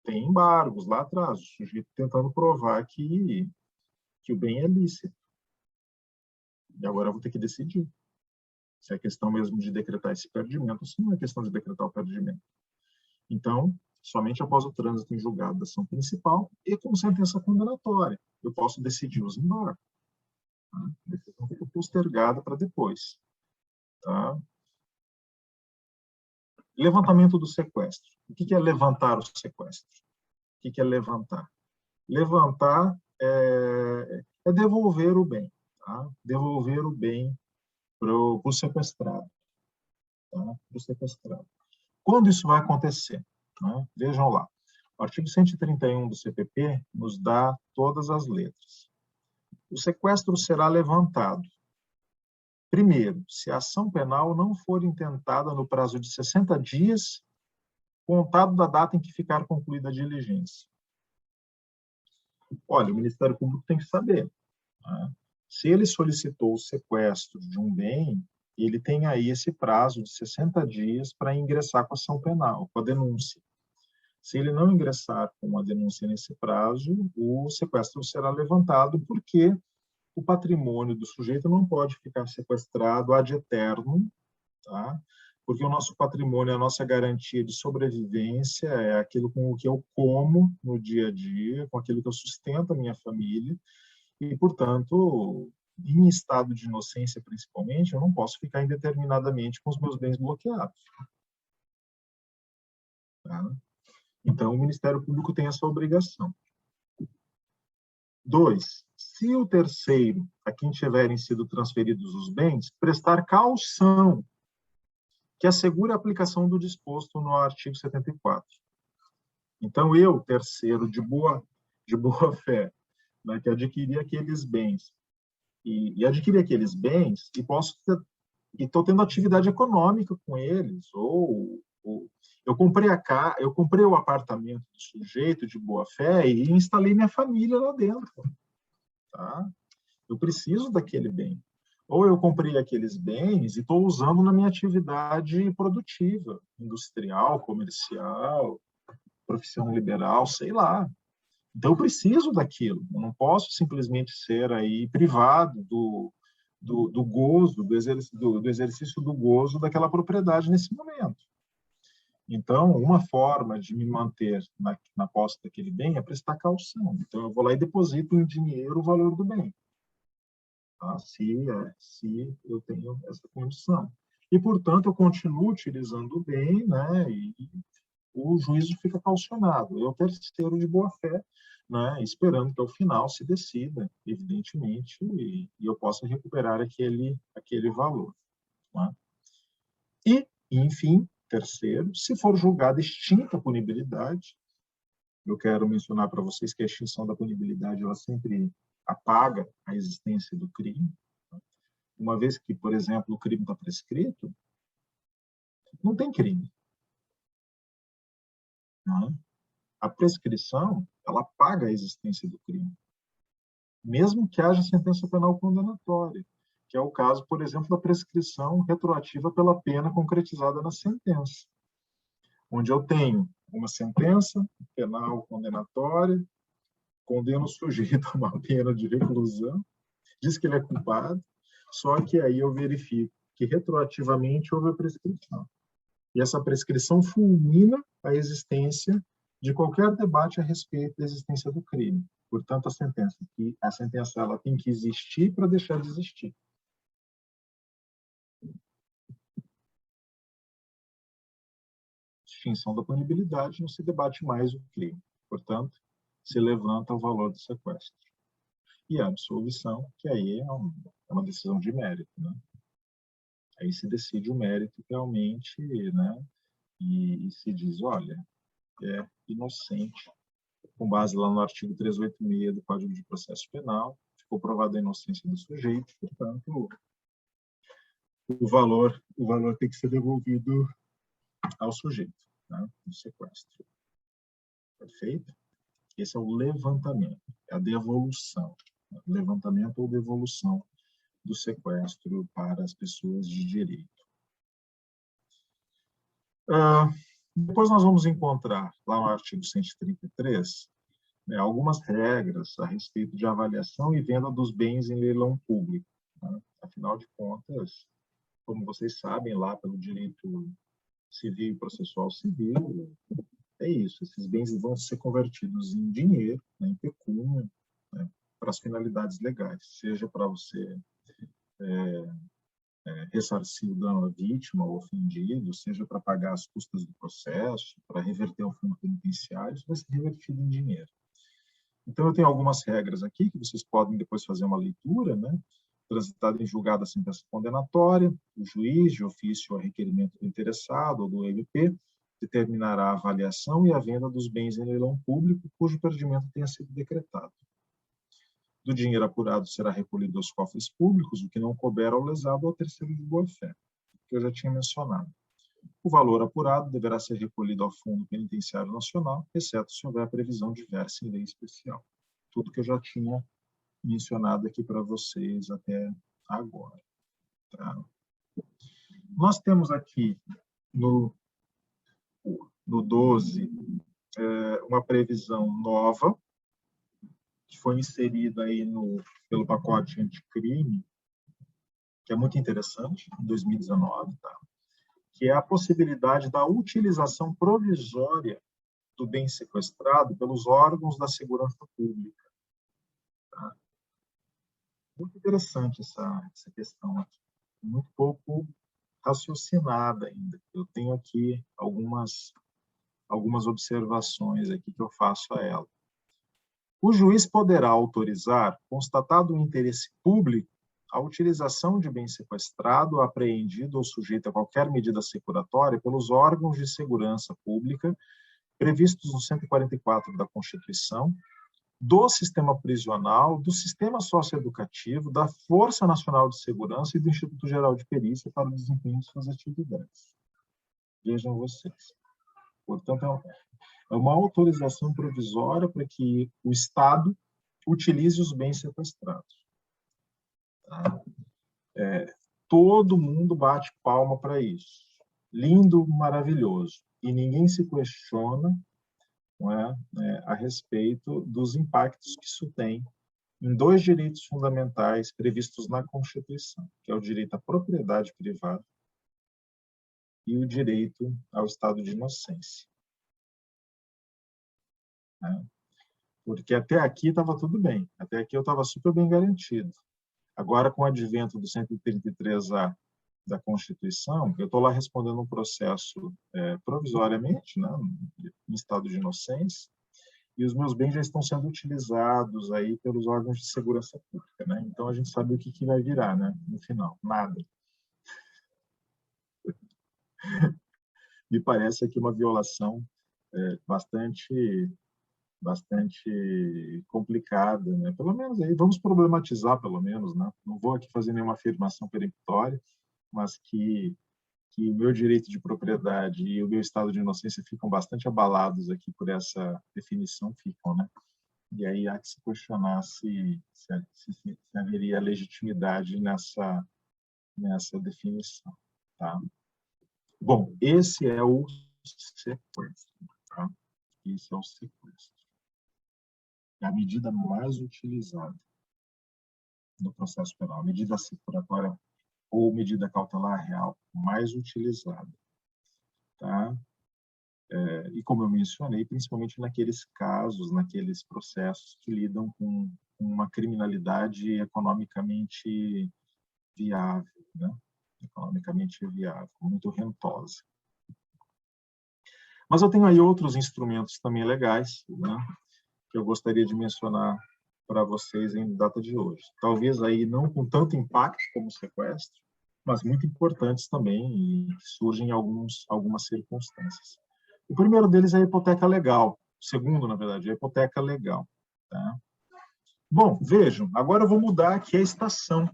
Speaker 1: Tem embargos lá atrás, o sujeito tentando provar que o bem é lícito. E agora eu vou ter que decidir se é questão mesmo de decretar esse perdimento ou se não é questão de decretar o perdimento. Então, somente após o trânsito em julgado da ação principal e com sentença condenatória, eu posso decidir os embargos. Tá? A decisão fica postergada para depois. Tá? Levantamento do sequestro. O que é levantar o sequestro? O que é levantar? Levantar é devolver o bem. Tá? Devolver o bem para o sequestrado. Tá? Pro sequestrado. Quando isso vai acontecer? Né? Vejam lá. O artigo 131 do CPP nos dá todas as letras. O sequestro será levantado. Primeiro, se a ação penal não for intentada no prazo de 60 dias, contado da data em que ficar concluída a diligência. Olha, o Ministério Público tem que saber. Né? Se ele solicitou o sequestro de um bem, ele tem aí esse prazo de 60 dias para ingressar com a ação penal, com a denúncia. Se ele não ingressar com a denúncia nesse prazo, o sequestro será levantado, porque o patrimônio do sujeito não pode ficar sequestrado ad eternum, tá? Porque o nosso patrimônio, a nossa garantia de sobrevivência é aquilo com o que eu como no dia a dia, com aquilo que eu sustento a minha família, e, portanto, em estado de inocência, principalmente, eu não posso ficar indeterminadamente com os meus bens bloqueados. Tá? Então, o Ministério Público tem essa obrigação. 2, se o terceiro, a quem tiverem sido transferidos os bens, prestar caução que assegure a aplicação do disposto no artigo 74. Então, eu, terceiro, de boa fé, né, que adquiri aqueles bens, e adquiri aqueles bens, e estou tendo atividade econômica com eles, ou eu comprei o apartamento do sujeito de boa fé e instalei minha família lá dentro. Tá? Eu preciso daquele bem. Ou eu comprei aqueles bens e estou usando na minha atividade produtiva, industrial, comercial, profissão liberal, sei lá. Então, eu preciso daquilo. Eu não posso simplesmente ser aí privado do gozo, do exercício do gozo daquela propriedade nesse momento. Então, uma forma de me manter na posse daquele bem é prestar caução. Então, eu vou lá e deposito em dinheiro o valor do bem. Tá? Se eu tenho essa condição. E, portanto, eu continuo utilizando o bem, né? E o juízo fica caucionado. Eu, terceiro de boa-fé, né? Esperando que ao final se decida, evidentemente, e eu possa recuperar aquele valor. Né? E, enfim, terceiro, se for julgada extinta a punibilidade, eu quero mencionar para vocês que a extinção da punibilidade ela sempre apaga a existência do crime. Uma vez que, por exemplo, o crime está prescrito, não tem crime. Não é? A prescrição, ela apaga a existência do crime. Mesmo que haja sentença penal condenatória, que é o caso, por exemplo, da prescrição retroativa pela pena concretizada na sentença, onde eu tenho uma sentença penal condenatória, condena o sujeito a uma pena de reclusão, diz que ele é culpado, só que aí eu verifico que retroativamente houve a prescrição. E essa prescrição fulmina a existência de qualquer debate a respeito da existência do crime. Portanto, a sentença ela tem que existir para deixar de existir. Extinção da punibilidade, não se debate mais o crime. Portanto, se levanta o valor do sequestro. E a absolvição, que aí é uma decisão de mérito, né? Aí se decide o mérito realmente, né? E se diz, olha, é inocente, com base lá no artigo 386 do Código de Processo Penal, ficou provada a inocência do sujeito, portanto, o valor tem que ser devolvido ao sujeito, né? Do sequestro. Perfeito? Esse é o levantamento, é a devolução. Levantamento ou devolução do sequestro para as pessoas de direito. Depois nós vamos encontrar, lá no artigo 133, né, algumas regras a respeito de avaliação e venda dos bens em leilão público. Né? Afinal de contas, como vocês sabem, lá pelo direito civil e processual civil, é isso, esses bens vão ser convertidos em dinheiro, né, em pecúnia, né, para as finalidades legais, seja para você ressarcir o dano à vítima ou ofendido, seja para pagar as custas do processo, para reverter ao fundo penitenciário, isso vai ser revertido em dinheiro. Então, eu tenho algumas regras aqui que vocês podem depois fazer uma leitura, né? Transitada em julgado a sentença condenatória, o juiz, de ofício a requerimento do interessado ou do MP, determinará a avaliação e a venda dos bens em leilão público cujo perdimento tenha sido decretado. Do dinheiro apurado será recolhido aos cofres públicos, o que não couber ao lesado ou ao terceiro de boa-fé, que eu já tinha mencionado. O valor apurado deverá ser recolhido ao Fundo Penitenciário Nacional, exceto se houver previsão diversa em lei especial. Tudo que eu já tinha mencionado aqui para vocês até agora. Tá? Nós temos aqui no 12 uma previsão nova, que foi inserida aí pelo pacote anticrime, que é muito interessante, em 2019, tá? Que é a possibilidade da utilização provisória do bem sequestrado pelos órgãos da segurança pública. Tá? Muito interessante essa questão aqui, muito pouco raciocinada ainda. Eu tenho aqui algumas observações aqui que eu faço a ela. O juiz poderá autorizar, constatado o interesse público, a utilização de bem sequestrado, apreendido ou sujeito a qualquer medida securatória pelos órgãos de segurança pública previstos no 144 da Constituição, do sistema prisional, do sistema socioeducativo, da Força Nacional de Segurança e do Instituto Geral de Perícia para o desempenho de suas atividades. Vejam vocês. Portanto, é uma autorização provisória para que o Estado utilize os bens sequestrados. Tá? Todo mundo bate palma para isso. Lindo, maravilhoso. E ninguém se questiona, não é, a respeito dos impactos que isso tem em dois direitos fundamentais previstos na Constituição, que é o direito à propriedade privada e o direito ao estado de inocência. Porque até aqui estava tudo bem, até aqui eu estava super bem garantido. Agora, com o advento do 133A da Constituição, eu estou lá respondendo um processo provisoriamente, né, em estado de inocência, e os meus bens já estão sendo utilizados aí pelos órgãos de segurança pública, né? Então a gente sabe o que vai virar, né? No final, nada. Me parece aqui uma violação bastante complicada, né? Pelo menos aí vamos problematizar, pelo menos, né? Não vou aqui fazer nenhuma afirmação peremptória, mas que o meu direito de propriedade e o meu estado de inocência ficam bastante abalados aqui por essa definição, ficam, né? E aí há que se questionar se haveria legitimidade nessa definição, tá? Bom, esse é o sequestro, tá? Esse é o sequestro. É a medida mais utilizada no processo penal, a medida securatória ou medida cautelar real mais utilizada, tá? E como eu mencionei, principalmente naqueles casos, naqueles processos que lidam com uma criminalidade economicamente viável, né? Economicamente viável, muito rentosa. Mas eu tenho aí outros instrumentos também legais, né, que eu gostaria de mencionar para vocês em data de hoje. Talvez aí não com tanto impacto como o sequestro, mas muito importantes também e que surgem em algumas circunstâncias. O primeiro deles é a hipoteca legal. O segundo, na verdade, é a hipoteca legal. Tá? Bom, vejam, agora eu vou mudar aqui a estação.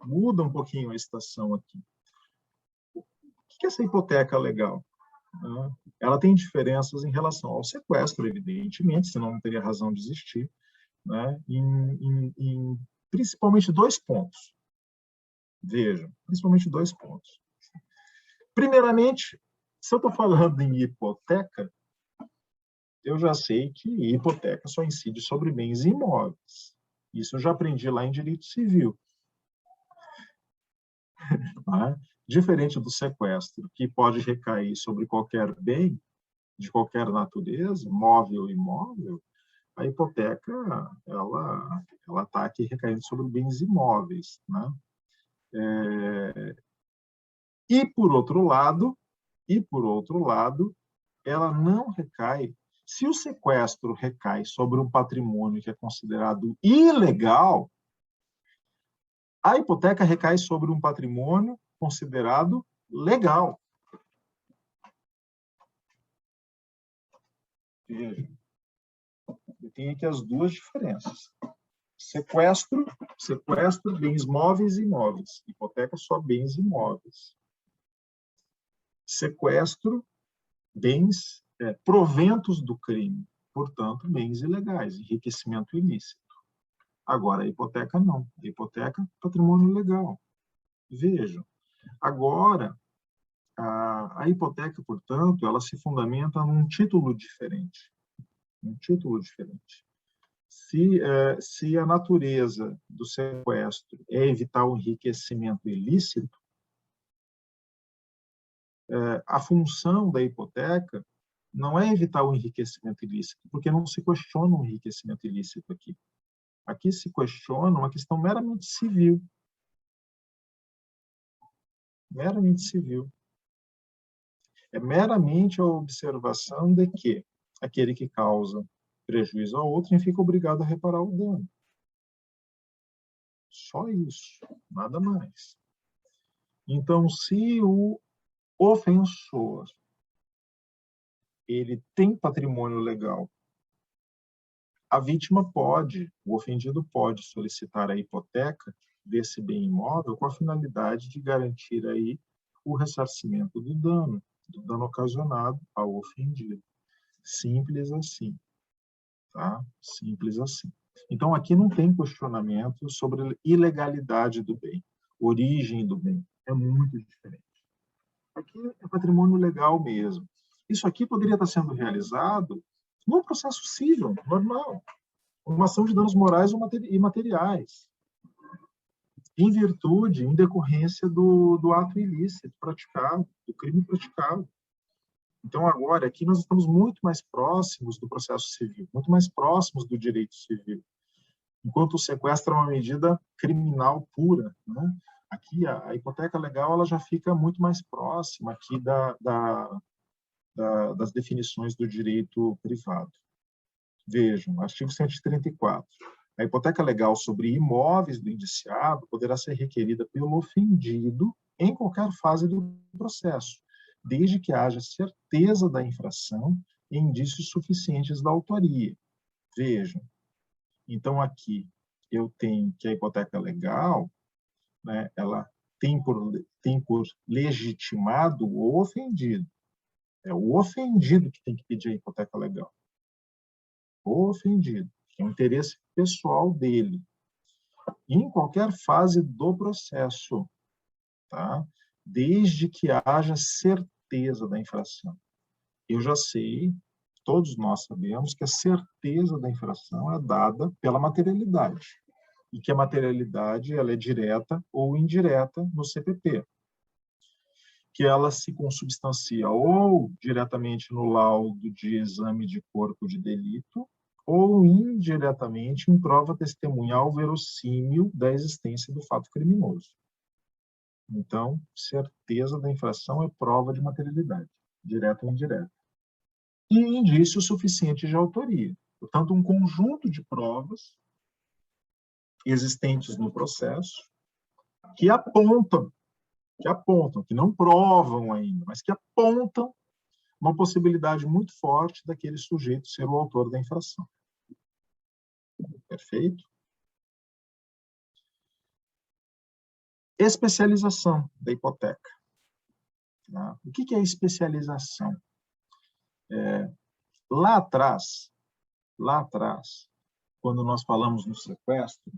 Speaker 1: Muda um pouquinho a estação aqui. O que é essa hipoteca legal? Ela tem diferenças em relação ao sequestro, evidentemente, senão não teria razão de existir, né? em principalmente 2 pontos. Vejam, principalmente 2 pontos. Primeiramente, se eu estou falando em hipoteca, eu já sei que hipoteca só incide sobre bens imóveis. Isso eu já aprendi lá em direito civil. Tá? Diferente do sequestro, que pode recair sobre qualquer bem, de qualquer natureza, móvel ou imóvel, a hipoteca ela está aqui recaindo sobre bens imóveis. Né? E, por outro lado, ela não recai. Se o sequestro recai sobre um patrimônio que é considerado ilegal, a hipoteca recai sobre um patrimônio considerado legal. Veja, eu tenho aqui as duas diferenças. Sequestro, bens móveis e imóveis. Hipoteca só bens imóveis. Sequestro, bens, proventos do crime. Portanto, bens ilegais, enriquecimento ilícito. Agora, a hipoteca não. A hipoteca é patrimônio legal. Vejam, agora, a hipoteca, portanto, ela se fundamenta num título diferente. Um título diferente. Se a natureza do sequestro é evitar o enriquecimento ilícito, a função da hipoteca não é evitar o enriquecimento ilícito, porque não se questiona o enriquecimento ilícito aqui. Aqui se questiona uma questão meramente civil. Meramente civil. É meramente a observação de que aquele que causa prejuízo ao outro fica obrigado a reparar o dano. Só isso, nada mais. Então, se o ofensor ele tem patrimônio legal, a vítima pode, o ofendido pode solicitar a hipoteca desse bem imóvel com a finalidade de garantir aí o ressarcimento do dano ocasionado ao ofendido. Simples assim, tá? Simples assim. Então, aqui não tem questionamento sobre a ilegalidade do bem, origem do bem. É muito diferente. Aqui é patrimônio legal mesmo. Isso aqui poderia estar sendo realizado num processo civil, normal, uma ação de danos morais e materiais, em virtude, em decorrência do ato ilícito praticado, do crime praticado. Então, agora, aqui nós estamos muito mais próximos do processo civil, muito mais próximos do direito civil, enquanto o sequestro é uma medida criminal pura, né? Aqui, a hipoteca legal ela já fica muito mais próxima aqui das definições do direito privado. Vejam, artigo 134. A hipoteca legal sobre imóveis do indiciado poderá ser requerida pelo ofendido em qualquer fase do processo, desde que haja certeza da infração e indícios suficientes da autoria. Vejam, então aqui eu tenho que a hipoteca legal, né, ela tem por legitimado o ofendido. É o ofendido que tem que pedir a hipoteca legal. O ofendido, que é o interesse pessoal dele. Em qualquer fase do processo, tá? Desde que haja certeza da infração. Eu já sei, todos nós sabemos que a certeza da infração é dada pela materialidade, e que a materialidade ela é direta ou indireta no CPP, que ela se consubstancia ou diretamente no laudo de exame de corpo de delito, ou indiretamente em prova testemunhal verossímil da existência do fato criminoso. Então, certeza da infração é prova de materialidade, direta ou indireta. E indício suficiente de autoria. Portanto, um conjunto de provas existentes no processo que apontam, que não provam ainda, mas que apontam uma possibilidade muito forte daquele sujeito ser o autor da infração. Perfeito? Especialização da hipoteca. O que é especialização? Lá atrás, quando nós falamos no sequestro,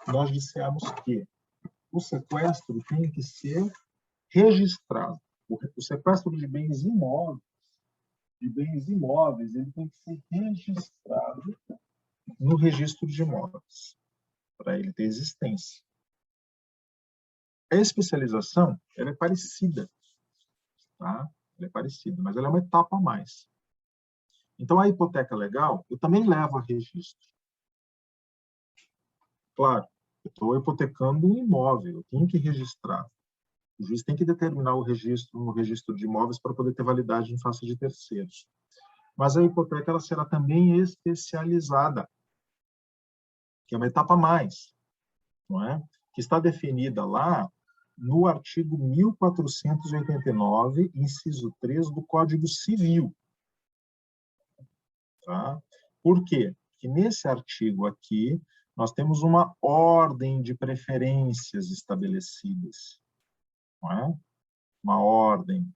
Speaker 1: nós dissemos que o sequestro tem que ser registrado. O sequestro de bens imóveis, ele tem que ser registrado no registro de imóveis, para ele ter existência. A especialização, ela é parecida, tá? Ela é parecida, mas ela é uma etapa a mais. Então, a hipoteca legal, eu também levo a registro. Claro, eu estou hipotecando um imóvel, eu tenho que registrar. O juiz tem que determinar o registro no registro de imóveis para poder ter validade em face de terceiros. Mas a hipoteca ela será também especializada, que é uma etapa a mais, não é? Que está definida lá no artigo 1489, inciso 3 do Código Civil. Tá? Por quê? Porque nesse artigo aqui, nós temos uma ordem de preferências estabelecidas. Não é? Uma ordem.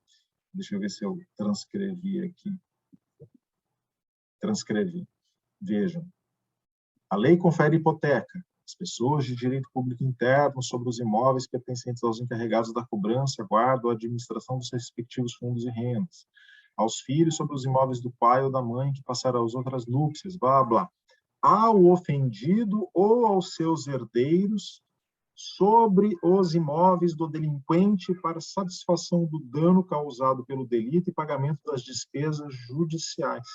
Speaker 1: Deixa eu ver se eu transcrevi aqui. Transcrevi. Vejam. A lei confere hipoteca às pessoas de direito público interno sobre os imóveis pertencentes aos encarregados da cobrança, guarda ou administração dos respectivos fundos e rendas, aos filhos sobre os imóveis do pai ou da mãe que passaram às outras núpcias, blá, blá, ao ofendido ou aos seus herdeiros sobre os imóveis do delinquente para satisfação do dano causado pelo delito e pagamento das despesas judiciais.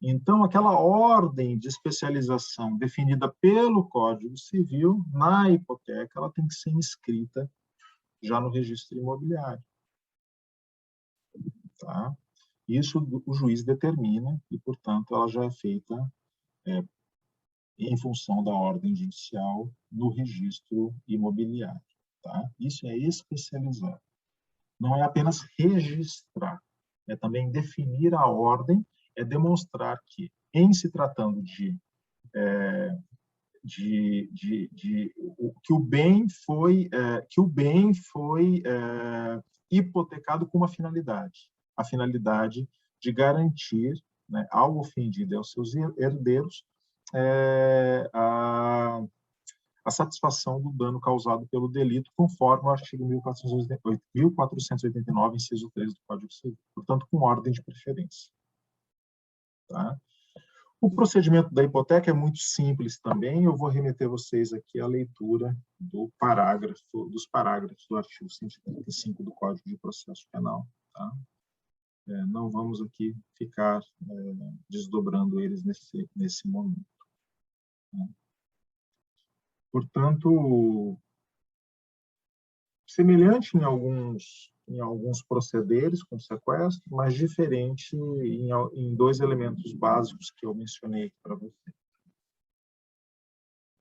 Speaker 1: Então, aquela ordem de especialização definida pelo Código Civil, na hipoteca, ela tem que ser inscrita já no registro imobiliário. Tá? Isso o juiz determina e, portanto, ela já é feita em função da ordem judicial no registro imobiliário. Tá? Isso é especializar. Não é apenas registrar, é também definir a ordem, é demonstrar que, em se tratando que o bem foi hipotecado com uma finalidade, a finalidade de garantir, né, ao ofendido e aos seus herdeiros a satisfação do dano causado pelo delito, conforme o artigo 1489, inciso 3 do Código Civil, portanto, com ordem de preferência. Tá? O procedimento da hipoteca é muito simples também, eu vou remeter vocês aqui à leitura dos parágrafos do artigo 135 do Código de Processo Penal. Tá? Não vamos aqui ficar desdobrando eles nesse momento. Portanto, semelhante em alguns procederes com sequestro, mas diferente em dois elementos básicos que eu mencionei para você.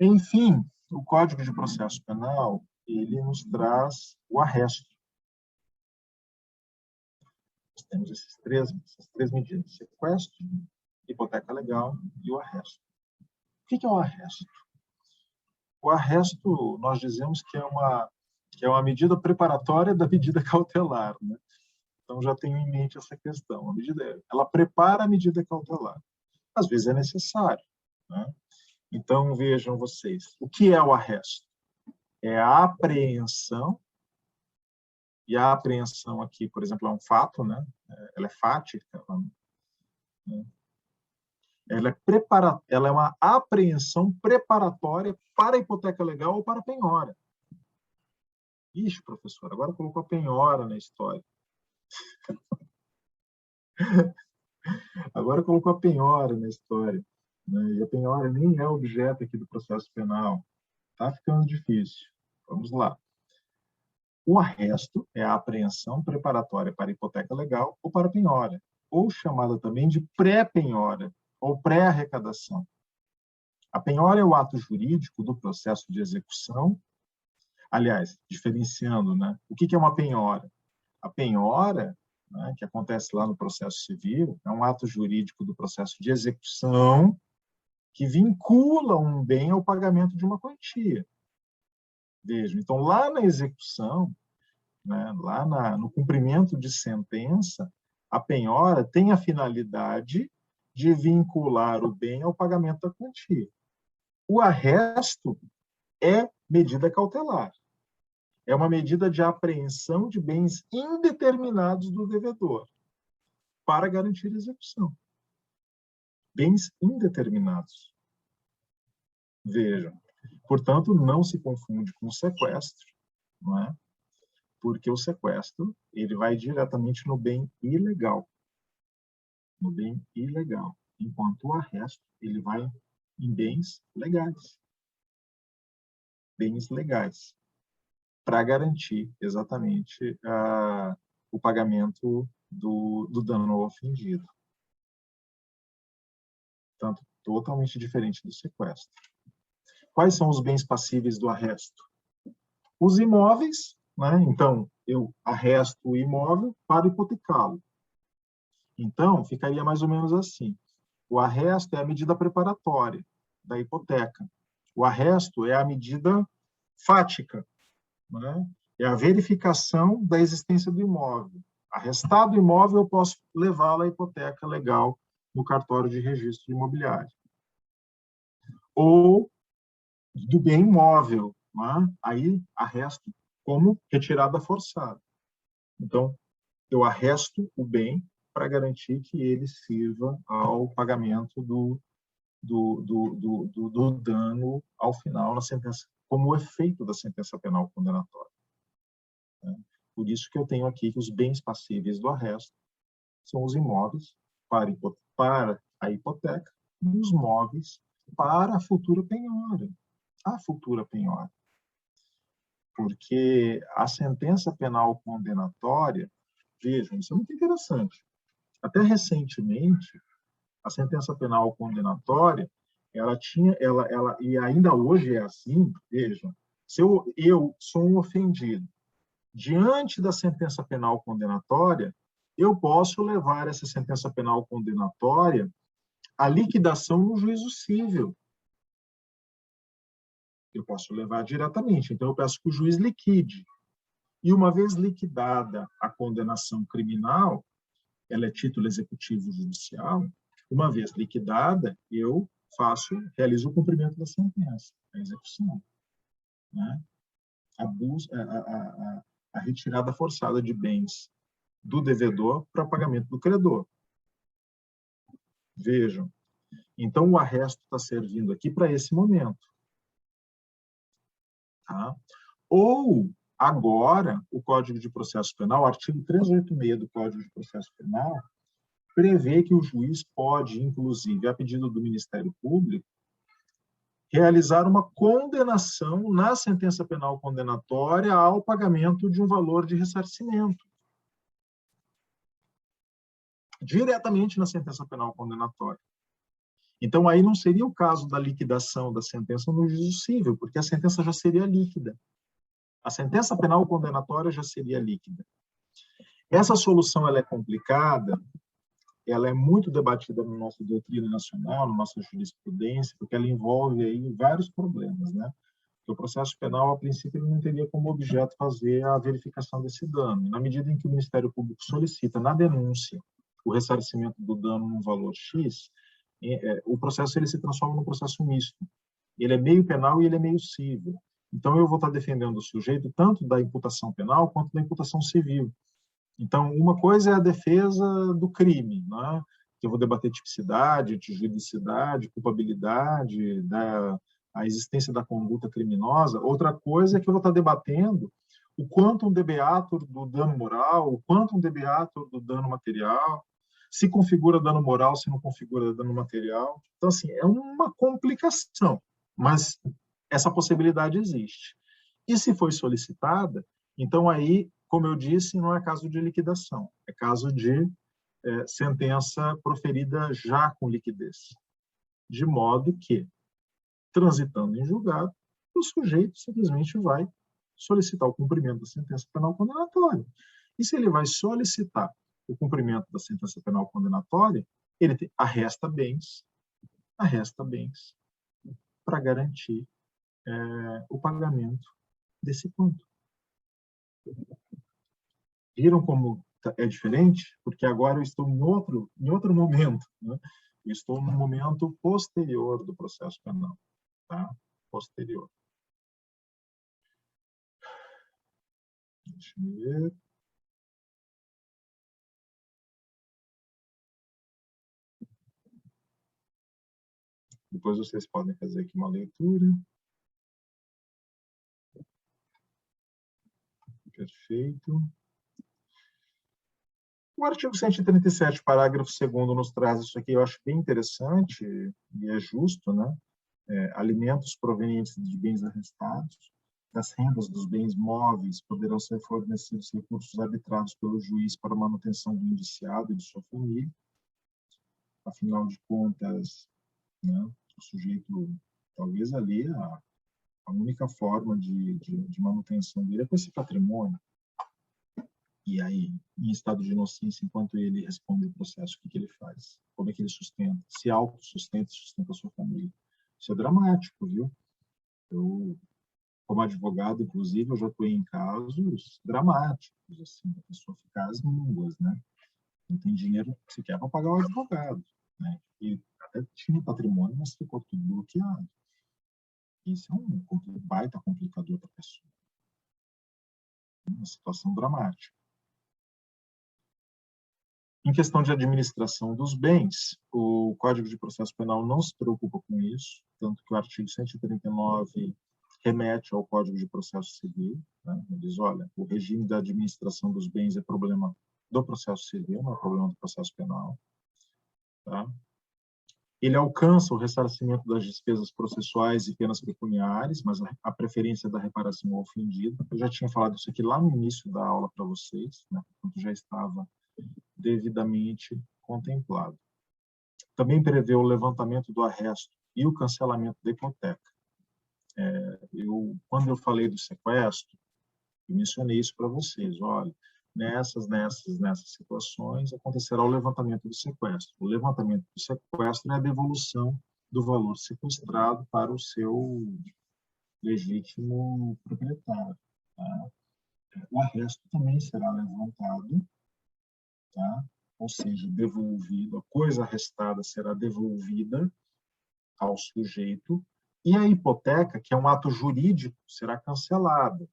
Speaker 1: Enfim, o Código de Processo Penal, ele nos traz o arresto. Nós temos essas três medidas: sequestro, hipoteca legal e o arresto. O que é o arresto? O arresto, nós dizemos que é uma medida preparatória da medida cautelar, né? Então, já tenho em mente essa questão. Ela prepara a medida cautelar. Às vezes é necessário, né? Então, vejam vocês, o que é o arresto? É a apreensão, e a apreensão aqui, por exemplo, é um fato, né? Ela é fática, né? Ela é uma apreensão preparatória para a hipoteca legal ou para a penhora. Ixi, professor, agora colocou a penhora na história. Agora colocou a penhora na história. Né? E a penhora nem é objeto aqui do processo penal. Está ficando difícil. Vamos lá. O arresto é a apreensão preparatória para a hipoteca legal ou para a penhora, ou chamada também de pré-penhora, ou pré-arrecadação. A penhora é o ato jurídico do processo de execução. Aliás, diferenciando, né? O que é uma penhora? A penhora, né, que acontece lá no processo civil, é um ato jurídico do processo de execução que vincula um bem ao pagamento de uma quantia. Vejam, então, lá na execução, né, lá no cumprimento de sentença, a penhora tem a finalidade de vincular o bem ao pagamento da quantia. O arresto é medida cautelar. É uma medida de apreensão de bens indeterminados do devedor para garantir a execução. Bens indeterminados. Vejam. Portanto, não se confunde com o sequestro, não é? Porque o sequestro ele vai diretamente no bem ilegal. No bem ilegal. Enquanto o arresto ele vai em bens legais. Bens legais. Para garantir exatamente o pagamento do dano ao ofendido. Portanto, totalmente diferente do sequestro. Quais são os bens passíveis do arresto? Os imóveis, né? Então, eu arresto o imóvel para hipotecá-lo. Então, ficaria mais ou menos assim. O arresto é a medida preparatória da hipoteca. O arresto é a medida fática, né? É a verificação da existência do imóvel. Arrestado o imóvel, eu posso levá-lo à hipoteca legal no cartório de registro imobiliário. ou do bem imóvel, né? Aí arresto como retirada forçada. Então, eu arresto o bem para garantir que ele sirva ao pagamento do dano ao final na sentença, como efeito da sentença penal condenatória. Né? Por isso que eu tenho aqui que os bens passíveis do arresto são os imóveis para a hipoteca e os móveis para a futura penhora. A futura penhora. Porque a sentença penal condenatória, vejam, isso é muito interessante. Até recentemente, a sentença penal condenatória, e ainda hoje é assim, vejam, se eu sou um ofendido, diante da sentença penal condenatória, eu posso levar essa sentença penal condenatória à liquidação no juízo civil. Eu posso levar diretamente. Então, eu peço que o juiz liquide. E uma vez liquidada a condenação criminal, ela é título executivo judicial, uma vez liquidada, eu realizo o cumprimento da sentença, a execução. Né? A retirada forçada de bens do devedor para pagamento do credor. Vejam. Então, o arresto está servindo aqui para esse momento. Tá? Ou, agora, o Código de Processo Penal, o artigo 386 do Código de Processo Penal, prevê que o juiz pode, inclusive, a pedido do Ministério Público, realizar uma condenação na sentença penal condenatória ao pagamento de um valor de ressarcimento. Diretamente na sentença penal condenatória. Então, aí não seria o caso da liquidação da sentença no juízo civil, porque a sentença já seria líquida. A sentença penal condenatória já seria líquida. Essa solução ela é complicada, ela é muito debatida na nossa doutrina nacional, na nossa jurisprudência, porque ela envolve aí vários problemas, né? Porque o processo penal, a princípio, ele não teria como objeto fazer a verificação desse dano. Na medida em que o Ministério Público solicita na denúncia o ressarcimento do dano num valor X, o processo ele se transforma num processo misto. Ele é meio penal e ele é meio civil. Então, eu vou estar defendendo o sujeito tanto da imputação penal quanto da imputação civil. Então, uma coisa é a defesa do crime, né? Que eu vou debater tipicidade, juridicidade, culpabilidade, a existência da conduta criminosa. Outra coisa é que eu vou estar debatendo o quantum debeatur do dano moral, o quantum debeatur do dano material, se configura dano moral, se não configura dano material. Então, assim, é uma complicação, mas essa possibilidade existe. E se foi solicitada, então aí, como eu disse, não é caso de liquidação, é caso de sentença proferida já com liquidez. De modo que, transitando em julgado, o sujeito simplesmente vai solicitar o cumprimento da sentença penal condenatória. E se ele vai solicitar o cumprimento da sentença penal condenatória, ele arresta bens para garantir o pagamento desse ponto. Viram como é diferente? Porque agora eu estou em outro momento. Né? Eu estou no momento posterior do processo penal. Tá? Posterior. Deixa eu ver. Depois vocês podem fazer aqui uma leitura. Perfeito. O artigo 137, parágrafo 2º, nos traz isso aqui, eu acho bem interessante e é justo, né? Alimentos provenientes de bens arrestados, das rendas dos bens móveis, poderão ser fornecidos recursos arbitrados pelo juiz para manutenção do indiciado e de sua família. Afinal de contas, né, o sujeito, talvez ali, a única forma de manutenção dele é com esse patrimônio. E aí, em estado de inocência, enquanto ele responde o processo, o que ele faz? Como é que ele sustenta? Se autossustenta, sustenta a sua família. Isso é dramático, viu? Eu, como advogado, inclusive, eu já atuei em casos dramáticos, assim, a pessoa ficar às línguas, né? Não tem dinheiro sequer para pagar o advogado. né? E até tinha patrimônio, mas ficou tudo bloqueado. Isso é um baita complicador para a pessoa. Uma situação dramática. Em questão de administração dos bens, o Código de Processo Penal não se preocupa com isso, tanto que o artigo 139 remete ao Código de Processo Civil, né? Ele diz, olha, o regime da administração dos bens é problema do processo civil, não é problema do processo penal. Tá? Ele alcança o ressarcimento das despesas processuais e penas pecuniárias, mas a preferência da reparação ao ofendido. Eu já tinha falado isso aqui lá no início da aula para vocês, né? Portanto, já estava devidamente contemplado. Também prevê o levantamento do arresto e o cancelamento da hipoteca. Quando eu falei do sequestro, eu mencionei isso para vocês. Olha, nessas situações acontecerá o levantamento do sequestro. O levantamento do sequestro é a devolução do valor sequestrado para o seu legítimo proprietário. Tá? O arresto também será levantado, tá? Ou seja, devolvido, a coisa arrestada será devolvida ao sujeito, e a hipoteca, que é um ato jurídico, será cancelada.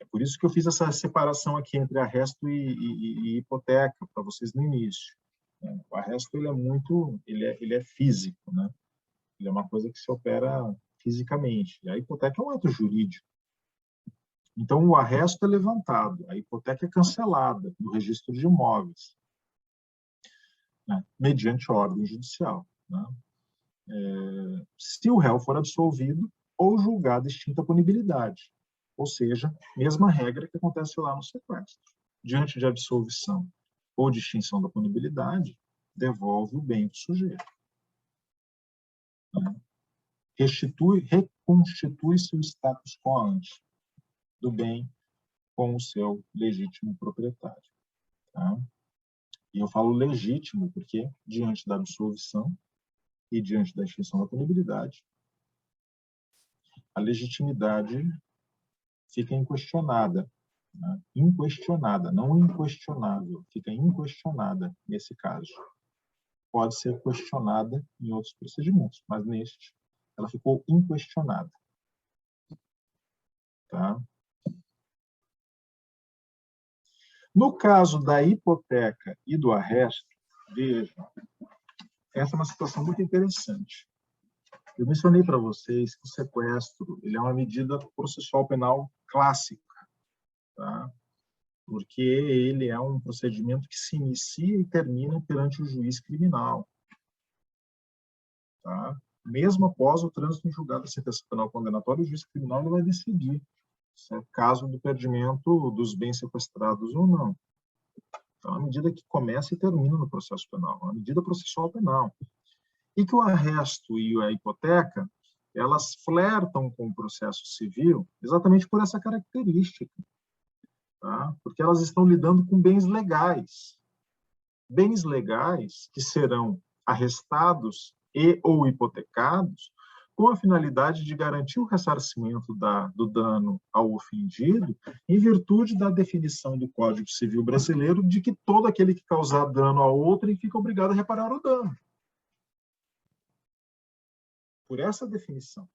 Speaker 1: É por isso que eu fiz essa separação aqui entre arresto e hipoteca, para vocês no início. O arresto ele é físico, né? Ele é uma coisa que se opera fisicamente. E a hipoteca é um ato jurídico. Então, o arresto é levantado, a hipoteca é cancelada no registro de imóveis, né? Mediante ordem judicial, né? Se o réu for absolvido ou julgado extinta a punibilidade. Ou seja, mesma regra que acontece lá no sequestro. Diante de absolvição ou de extinção da punibilidade, devolve o bem do sujeito. Reconstitui seu status quo ante do bem com o seu legítimo proprietário. Tá? E eu falo legítimo porque, diante da absolvição e diante da extinção da punibilidade, a legitimidade fica inquestionada, né? Inquestionada, não inquestionável, fica inquestionada nesse caso. Pode ser questionada em outros procedimentos, mas neste ela ficou inquestionada. Tá? No caso da hipoteca e do arresto, vejam, essa é uma situação muito interessante. Eu mencionei para vocês que o sequestro ele é uma medida processual penal clássica, tá? Porque ele é um procedimento que se inicia e termina perante o juiz criminal. Tá? Mesmo após o trânsito em julgado da sentença penal condenatória, o juiz criminal ele vai decidir se é caso do perdimento dos bens sequestrados ou não. Então, é uma medida que começa e termina no processo penal, é uma medida processual penal. E que o arresto e a hipoteca, elas flertam com o processo civil exatamente por essa característica. Tá? Porque elas estão lidando com bens legais. Bens legais que serão arrestados e ou hipotecados com a finalidade de garantir o ressarcimento do dano ao ofendido em virtude da definição do Código Civil brasileiro de que todo aquele que causar dano a outro fica obrigado a reparar o dano. Por essa definição.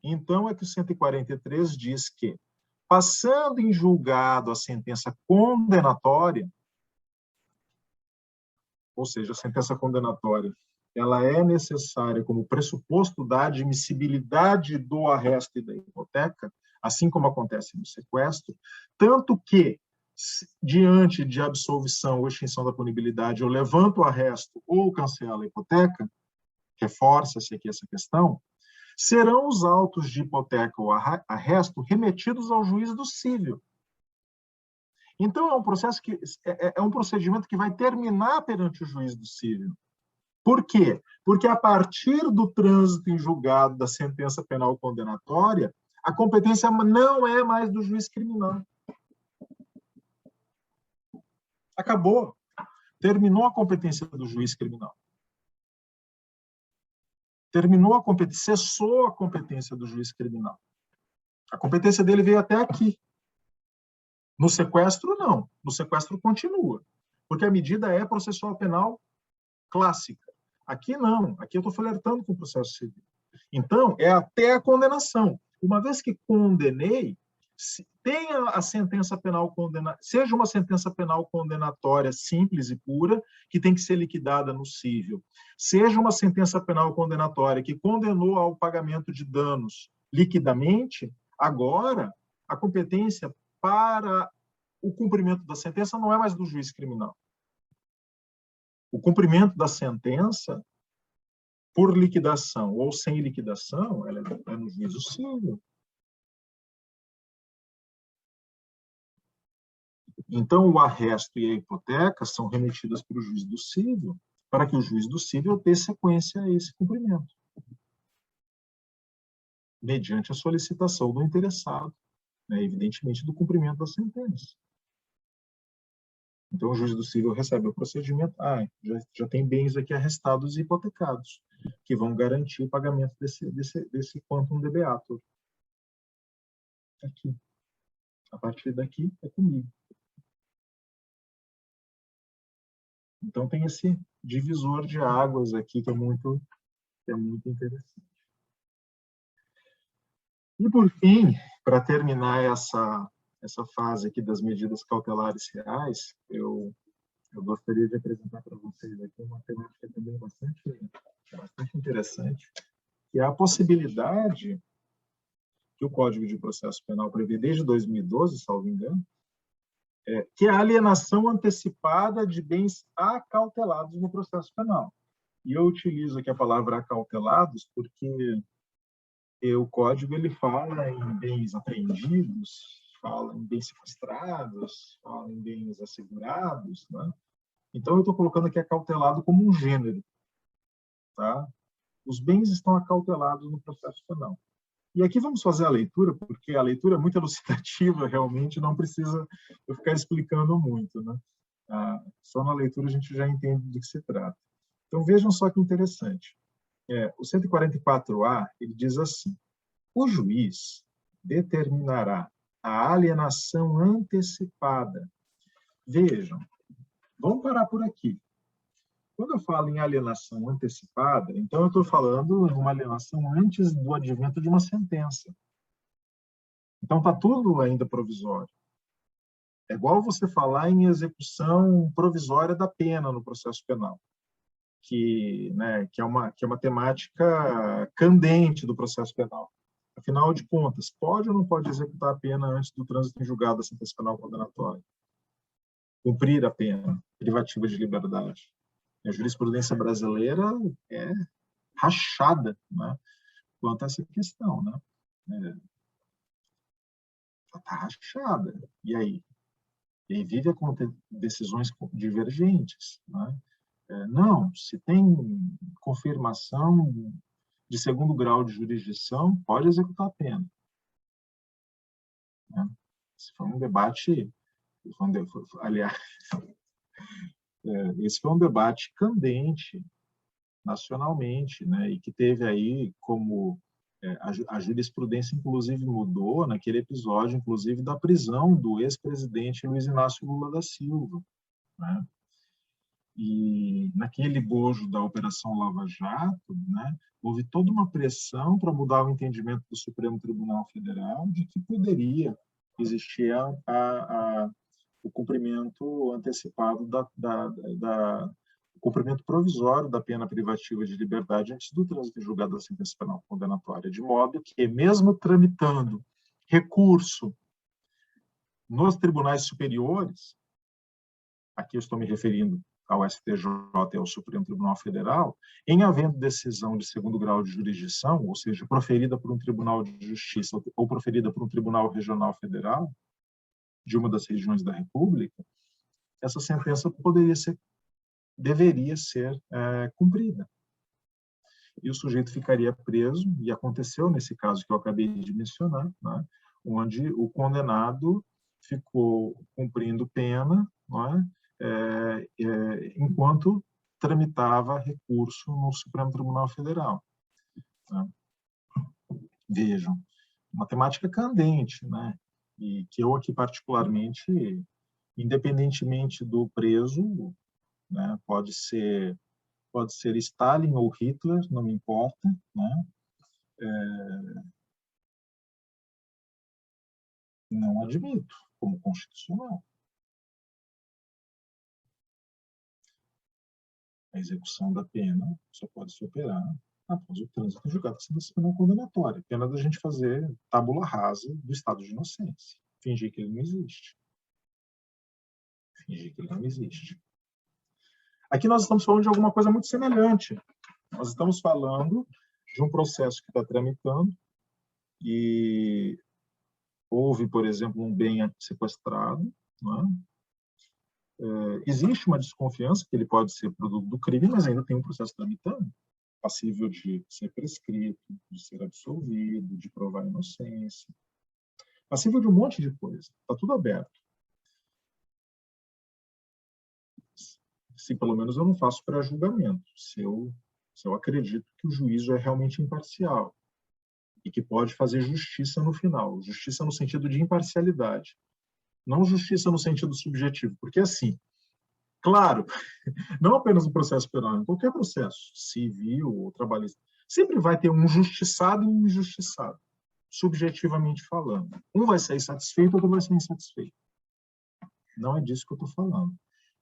Speaker 1: Então, é que o 143 diz que, passando em julgado a sentença condenatória, ou seja, a sentença condenatória, ela é necessária como pressuposto da admissibilidade do arresto e da hipoteca, assim como acontece no sequestro, tanto que, diante de absolvição ou extinção da punibilidade, eu levanto o arresto ou cancelo a hipoteca, reforça-se aqui essa questão, serão os autos de hipoteca ou arresto remetidos ao juiz do cívil. Então, é um procedimento que vai terminar perante o juiz do cívil. Por quê? Porque a partir do trânsito em julgado da sentença penal condenatória, a competência não é mais do juiz criminal. Acabou. Terminou a competência do juiz criminal. Terminou a competência, cessou a competência do juiz criminal. A competência dele veio até aqui. No sequestro, não. No sequestro, continua. Porque a medida é processual penal clássica. Aqui não, aqui eu estou flertando com o processo civil. Então, é até a condenação. Uma vez que condenei, tenha a sentença penal seja uma sentença penal condenatória simples e pura, que tem que ser liquidada no cível, seja uma sentença penal condenatória que condenou ao pagamento de danos liquidamente, agora a competência para o cumprimento da sentença não é mais do juiz criminal. O cumprimento da sentença, por liquidação ou sem liquidação, ela é no juízo civil. Então, o arresto e a hipoteca são remetidas para o juiz do cível, para que o juiz do cível dê sequência a esse cumprimento, mediante a solicitação do interessado, né, evidentemente, do cumprimento da sentença. Então, o juiz do cível recebe o procedimento, já tem bens aqui arrestados e hipotecados, que vão garantir o pagamento desse quantum de beatur. Aqui. A partir daqui, é comigo. Então, tem esse divisor de águas aqui que é muito interessante. E, por fim, para terminar essa fase aqui das medidas cautelares reais, eu gostaria de apresentar para vocês aqui uma temática também bastante interessante, que é a possibilidade que o Código de Processo Penal prevê desde 2012, salvo engano, que é a alienação antecipada de bens acautelados no processo penal. E eu utilizo aqui a palavra acautelados porque o Código ele fala em bens apreendidos, fala em bens sequestrados, fala em bens assegurados, né? Então, eu estou colocando aqui acautelado como um gênero. Tá? Os bens estão acautelados no processo penal. E aqui vamos fazer a leitura, porque a leitura é muito elucidativa, realmente, não precisa eu ficar explicando muito. Né? Só na leitura a gente já entende do que se trata. Então, vejam só que interessante. O 144A, ele diz assim: o juiz determinará a alienação antecipada. Vejam, vamos parar por aqui. Quando eu falo em alienação antecipada, então eu estou falando de uma alienação antes do advento de uma sentença. Então está tudo ainda provisório. É igual você falar em execução provisória da pena no processo penal, que é uma temática candente do processo penal. Afinal de contas, pode ou não pode executar a pena antes do trânsito em julgado da sentença penal condenatória? Cumprir a pena privativa de liberdade. A jurisprudência brasileira é rachada, né, quanto a essa questão. Né? Está rachada. E aí? E aí vive com decisões divergentes. Né? Não, se tem confirmação de segundo grau de jurisdição, pode executar a pena. Né? Esse foi um debate, aliás, esse foi um debate candente nacionalmente, né? E que teve aí como a jurisprudência, inclusive, mudou naquele episódio, inclusive, da prisão do ex-presidente Luiz Inácio Lula da Silva. Né? E naquele bojo da Operação Lava Jato, né, houve toda uma pressão para mudar o entendimento do Supremo Tribunal Federal de que poderia existir o cumprimento antecipado o cumprimento provisório da pena privativa de liberdade antes do trânsito em julgado da sentença penal condenatória, de modo que, mesmo tramitando recurso nos tribunais superiores, aqui eu estou me referindo ao STJ e ao Supremo Tribunal Federal, em havendo decisão de segundo grau de jurisdição, ou seja, proferida por um tribunal de justiça ou proferida por um tribunal regional federal de uma das regiões da República, essa sentença deveria ser cumprida. E o sujeito ficaria preso, e aconteceu nesse caso que eu acabei de mencionar, né, onde o condenado ficou cumprindo pena, né, enquanto tramitava recurso no Supremo Tribunal Federal. Né. Vejam, uma temática candente, né, e que eu aqui particularmente, independentemente do preso, né, pode ser pode ser Stalin ou Hitler, não me importa, né? Não admito como constitucional. A execução da pena só pode se operar após o trânsito em julgado de sentença penal condenatória. Pena da gente fazer tábula rasa do estado de inocência. Fingir que ele não existe. Fingir que ele não existe. Aqui nós estamos falando de alguma coisa muito semelhante. Nós estamos falando de um processo que está tramitando e houve, por exemplo, um bem sequestrado, não é? Existe uma desconfiança que ele pode ser produto do crime, mas ainda tem um processo tramitando, passível de ser prescrito, de ser absolvido, de provar a inocência, passível de um monte de coisa. Está tudo aberto. Se pelo menos eu não faço pré-julgamento, se eu acredito que o juízo é realmente imparcial e que pode fazer justiça no final, justiça no sentido de imparcialidade, não justiça no sentido subjetivo, porque assim, claro, não apenas no processo penal, em qualquer processo, civil ou trabalhista, sempre vai ter um justiçado e um injustiçado, subjetivamente falando. Um vai ser satisfeito, outro vai ser insatisfeito. Não é disso que eu estou falando.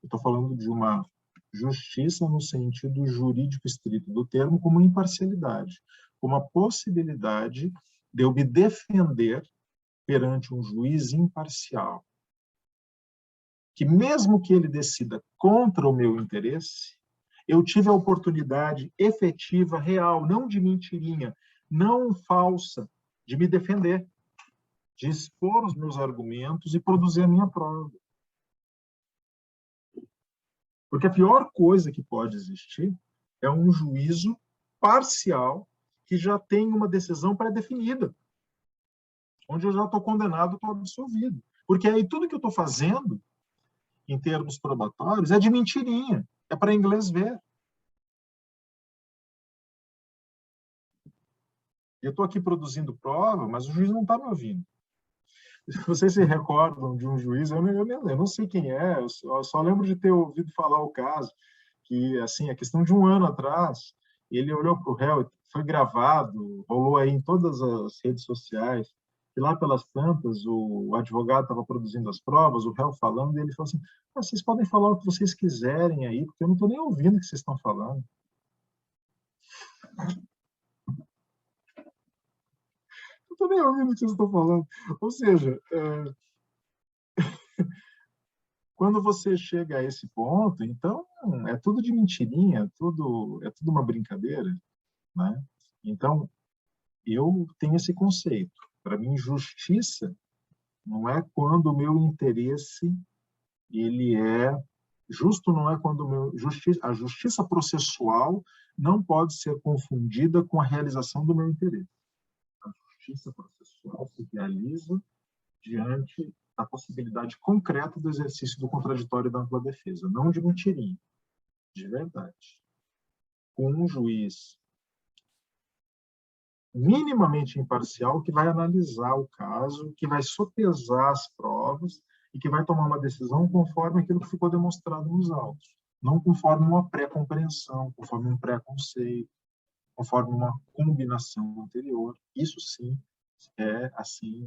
Speaker 1: Eu estou falando de uma justiça no sentido jurídico estrito do termo, como imparcialidade, como a possibilidade de eu me defender perante um juiz imparcial, que mesmo que ele decida contra o meu interesse, eu tive a oportunidade efetiva, real, não de mentirinha, não falsa, de me defender, de expor os meus argumentos e produzir a minha prova. Porque a pior coisa que pode existir é um juízo parcial que já tem uma decisão pré-definida, onde eu já estou condenado, estou absolvido. Porque aí tudo que eu estou fazendo, em termos probatórios, é de mentirinha, é para inglês ver. Eu estou aqui produzindo prova, mas o juiz não está me ouvindo. Vocês se recordam de um juiz, eu não sei quem é, eu só lembro de ter ouvido falar o caso, que, assim, a questão de um ano atrás, ele olhou para o réu, foi gravado, rolou aí em todas as redes sociais, e lá pelas tantas, o advogado estava produzindo as provas, o réu falando, e ele falou assim, vocês podem falar o que vocês quiserem aí, porque eu não estou nem ouvindo o que vocês estão falando. Eu estou nem ouvindo o que vocês estão falando. Ou seja, quando você chega a esse ponto, então é tudo de mentirinha, é tudo uma brincadeira, né? Então, eu tenho esse conceito. Para mim, justiça não é quando o meu interesse ele é justo, não é quando a justiça processual não pode ser confundida com a realização do meu interesse. A justiça processual se realiza diante da possibilidade concreta do exercício do contraditório e da ampla defesa, não de mentirinha, de verdade. Com um juiz minimamente imparcial que vai analisar o caso, que vai sopesar as provas e que vai tomar uma decisão conforme aquilo que ficou demonstrado nos autos, não conforme uma pré-compreensão, conforme um preconceito, conforme uma combinação anterior. Isso sim é assim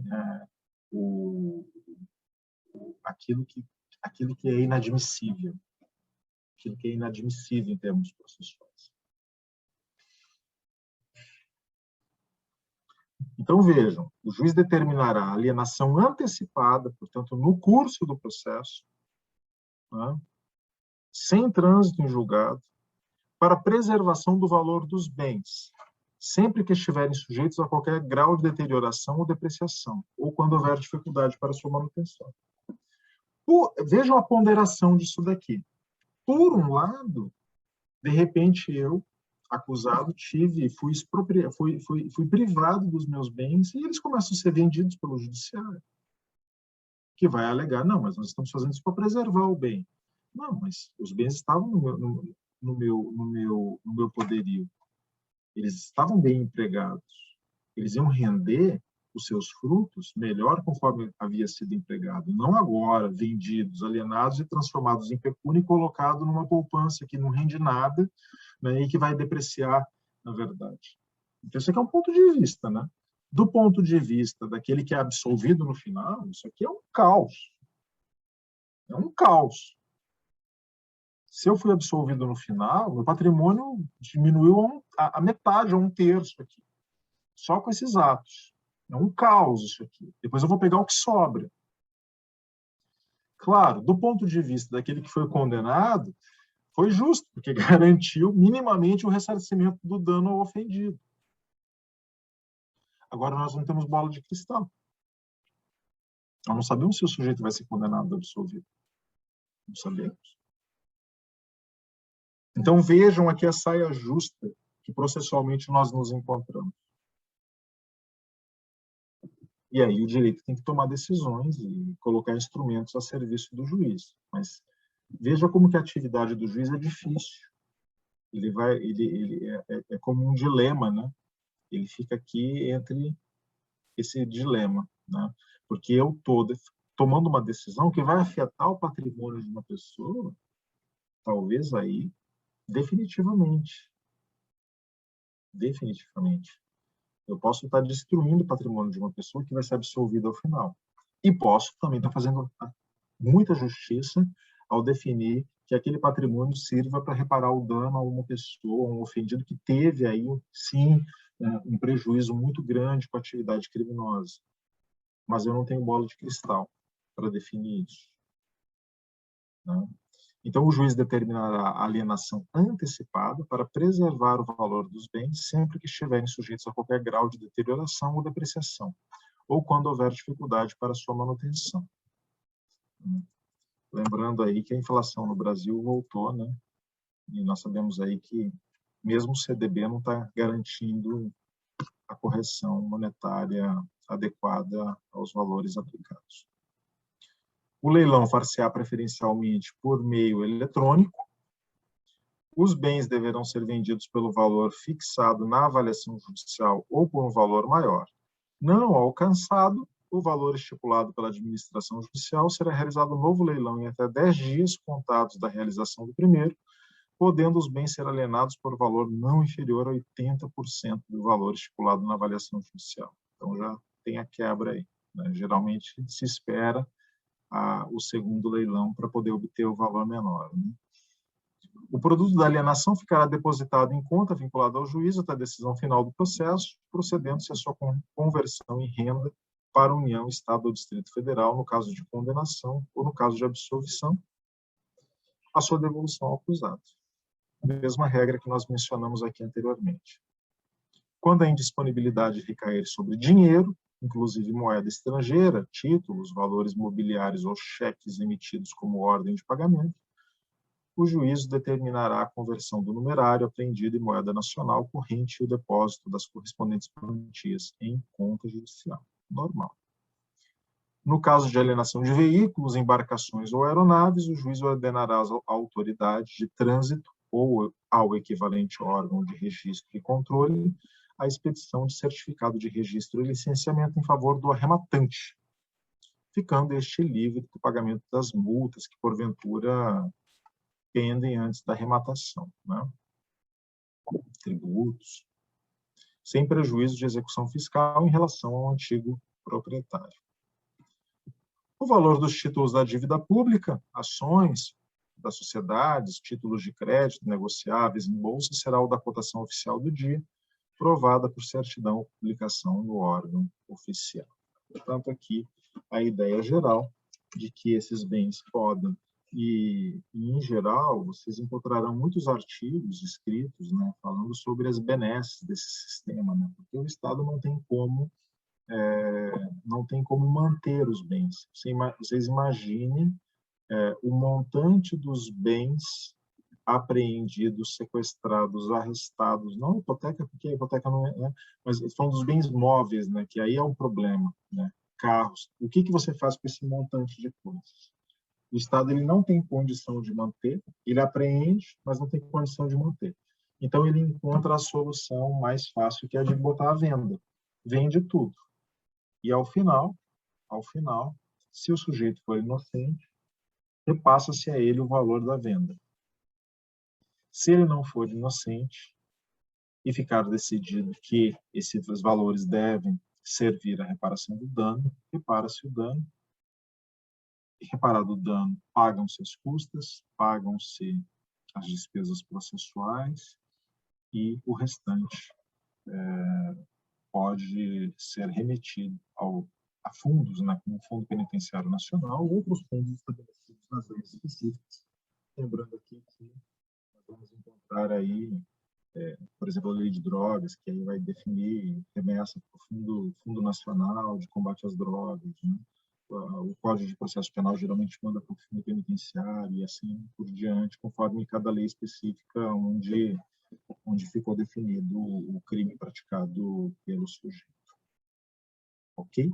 Speaker 1: aquilo que é inadmissível, aquilo que é inadmissível em termos processuais. Então, vejam, o juiz determinará a alienação antecipada, portanto, no curso do processo, né, sem trânsito em julgado, para preservação do valor dos bens, sempre que estiverem sujeitos a qualquer grau de deterioração ou depreciação, ou quando houver dificuldade para sua manutenção. Vejam a ponderação disso daqui. Por um lado, de repente eu, acusado, fui privado dos meus bens e eles começam a ser vendidos pelo judiciário, que vai alegar, não, mas nós estamos fazendo isso para preservar o bem. Não, mas os bens estavam no meu poderio. Eles estavam bem empregados. Eles iam render os seus frutos melhor conforme havia sido empregado, não agora vendidos, alienados e transformados em pecúnia e colocado numa poupança que não rende nada, né, e que vai depreciar, na verdade. Então, esse aqui é um ponto de vista, né? Do ponto de vista daquele que é absolvido no final, isso aqui é um caos. É um caos. Se eu fui absolvido no final, meu patrimônio diminuiu a metade, a um terço aqui. Só com esses atos. É um caos isso aqui. Depois eu vou pegar o que sobra. Claro, do ponto de vista daquele que foi condenado, foi justo, porque garantiu minimamente o ressarcimento do dano ao ofendido. Agora, nós não temos bola de cristal. Nós não sabemos se o sujeito vai ser condenado ou absolvido. Não sabemos. Então, vejam aqui a saia justa que processualmente nós nos encontramos. E aí o direito tem que tomar decisões e colocar instrumentos a serviço do juiz. Mas veja como que a atividade do juiz é difícil. Ele é como um dilema, né? Ele fica aqui entre esse dilema, né? Porque eu estou tomando uma decisão que vai afetar o patrimônio de uma pessoa, talvez aí, definitivamente. Definitivamente. Eu posso estar destruindo o patrimônio de uma pessoa que vai ser absolvida ao final. E posso também estar fazendo muita justiça ao definir que aquele patrimônio sirva para reparar o dano a uma pessoa, a um ofendido que teve aí, sim, um prejuízo muito grande com a atividade criminosa. Mas eu não tenho bola de cristal para definir isso, né? Então, o juiz determinará a alienação antecipada para preservar o valor dos bens sempre que estiverem sujeitos a qualquer grau de deterioração ou depreciação, ou quando houver dificuldade para sua manutenção. Lembrando aí que a inflação no Brasil voltou, né? E nós sabemos aí que mesmo o CDB não está garantindo a correção monetária adequada aos valores aplicados. O leilão far-se-á preferencialmente por meio eletrônico. Os bens deverão ser vendidos pelo valor fixado na avaliação judicial ou por um valor maior. Não alcançado, o valor estipulado pela administração judicial será realizado um novo leilão em até 10 dias contados da realização do primeiro, podendo os bens ser alienados por valor não inferior a 80% do valor estipulado na avaliação judicial. Então já tem a quebra aí, né? Geralmente se espera o segundo leilão para poder obter o valor menor, né? O produto da alienação ficará depositado em conta vinculada ao juízo até a decisão final do processo, procedendo-se a sua conversão em renda para a União, Estado ou Distrito Federal, no caso de condenação ou no caso de absolvição, a sua devolução ao acusado. A mesma regra que nós mencionamos aqui anteriormente. Quando a indisponibilidade recair sobre dinheiro, inclusive moeda estrangeira, títulos, valores mobiliários ou cheques emitidos como ordem de pagamento, o juízo determinará a conversão do numerário apreendido em moeda nacional corrente e o depósito das correspondentes quantias em conta judicial. Normal. No caso de alienação de veículos, embarcações ou aeronaves, o juiz ordenará à autoridade de trânsito ou ao equivalente órgão de registro e controle a expedição de certificado de registro e licenciamento em favor do arrematante, ficando este livre do pagamento das multas que, porventura, pendem antes da arrematação, né? Tributos, sem prejuízo de execução fiscal em relação ao antigo proprietário. O valor dos títulos da dívida pública, ações das sociedades, títulos de crédito negociáveis em bolsa, será o da cotação oficial do dia, provada por certidão ou publicação no órgão oficial. Portanto, aqui a ideia geral de que esses bens podem, e em geral, vocês encontrarão muitos artigos escritos, né, falando sobre as benesses desse sistema, né, porque o Estado não tem como manter os bens. Vocês imaginem o montante dos bens apreendidos, sequestrados, arrestados, não hipoteca, porque a hipoteca não é, né, mas falando dos bens móveis, né, que aí é um problema, né, carros. O que você faz com esse montante de coisas? O Estado ele não tem condição de manter, ele apreende, mas não tem condição de manter. Então, ele encontra a solução mais fácil, que é a de botar à venda. Vende tudo. E, ao final, se o sujeito for inocente, repassa-se a ele o valor da venda. Se ele não for inocente e ficar decidido que esses valores devem servir à reparação do dano, repara-se o dano. E, reparado o dano, pagam-se as custas, pagam-se as despesas processuais e o restante pode ser remetido a fundos, né, como o Fundo Penitenciário Nacional ou outros fundos estabelecidos nas leis específicas. Lembrando aqui que nós vamos encontrar aí, por exemplo, a lei de drogas, que aí vai definir remessa para o Fundo Nacional de Combate às Drogas, né? O Código de Processo Penal geralmente manda para o Fundo Penitenciário e assim por diante, conforme cada lei específica onde ficou definido o crime praticado pelo sujeito. Ok?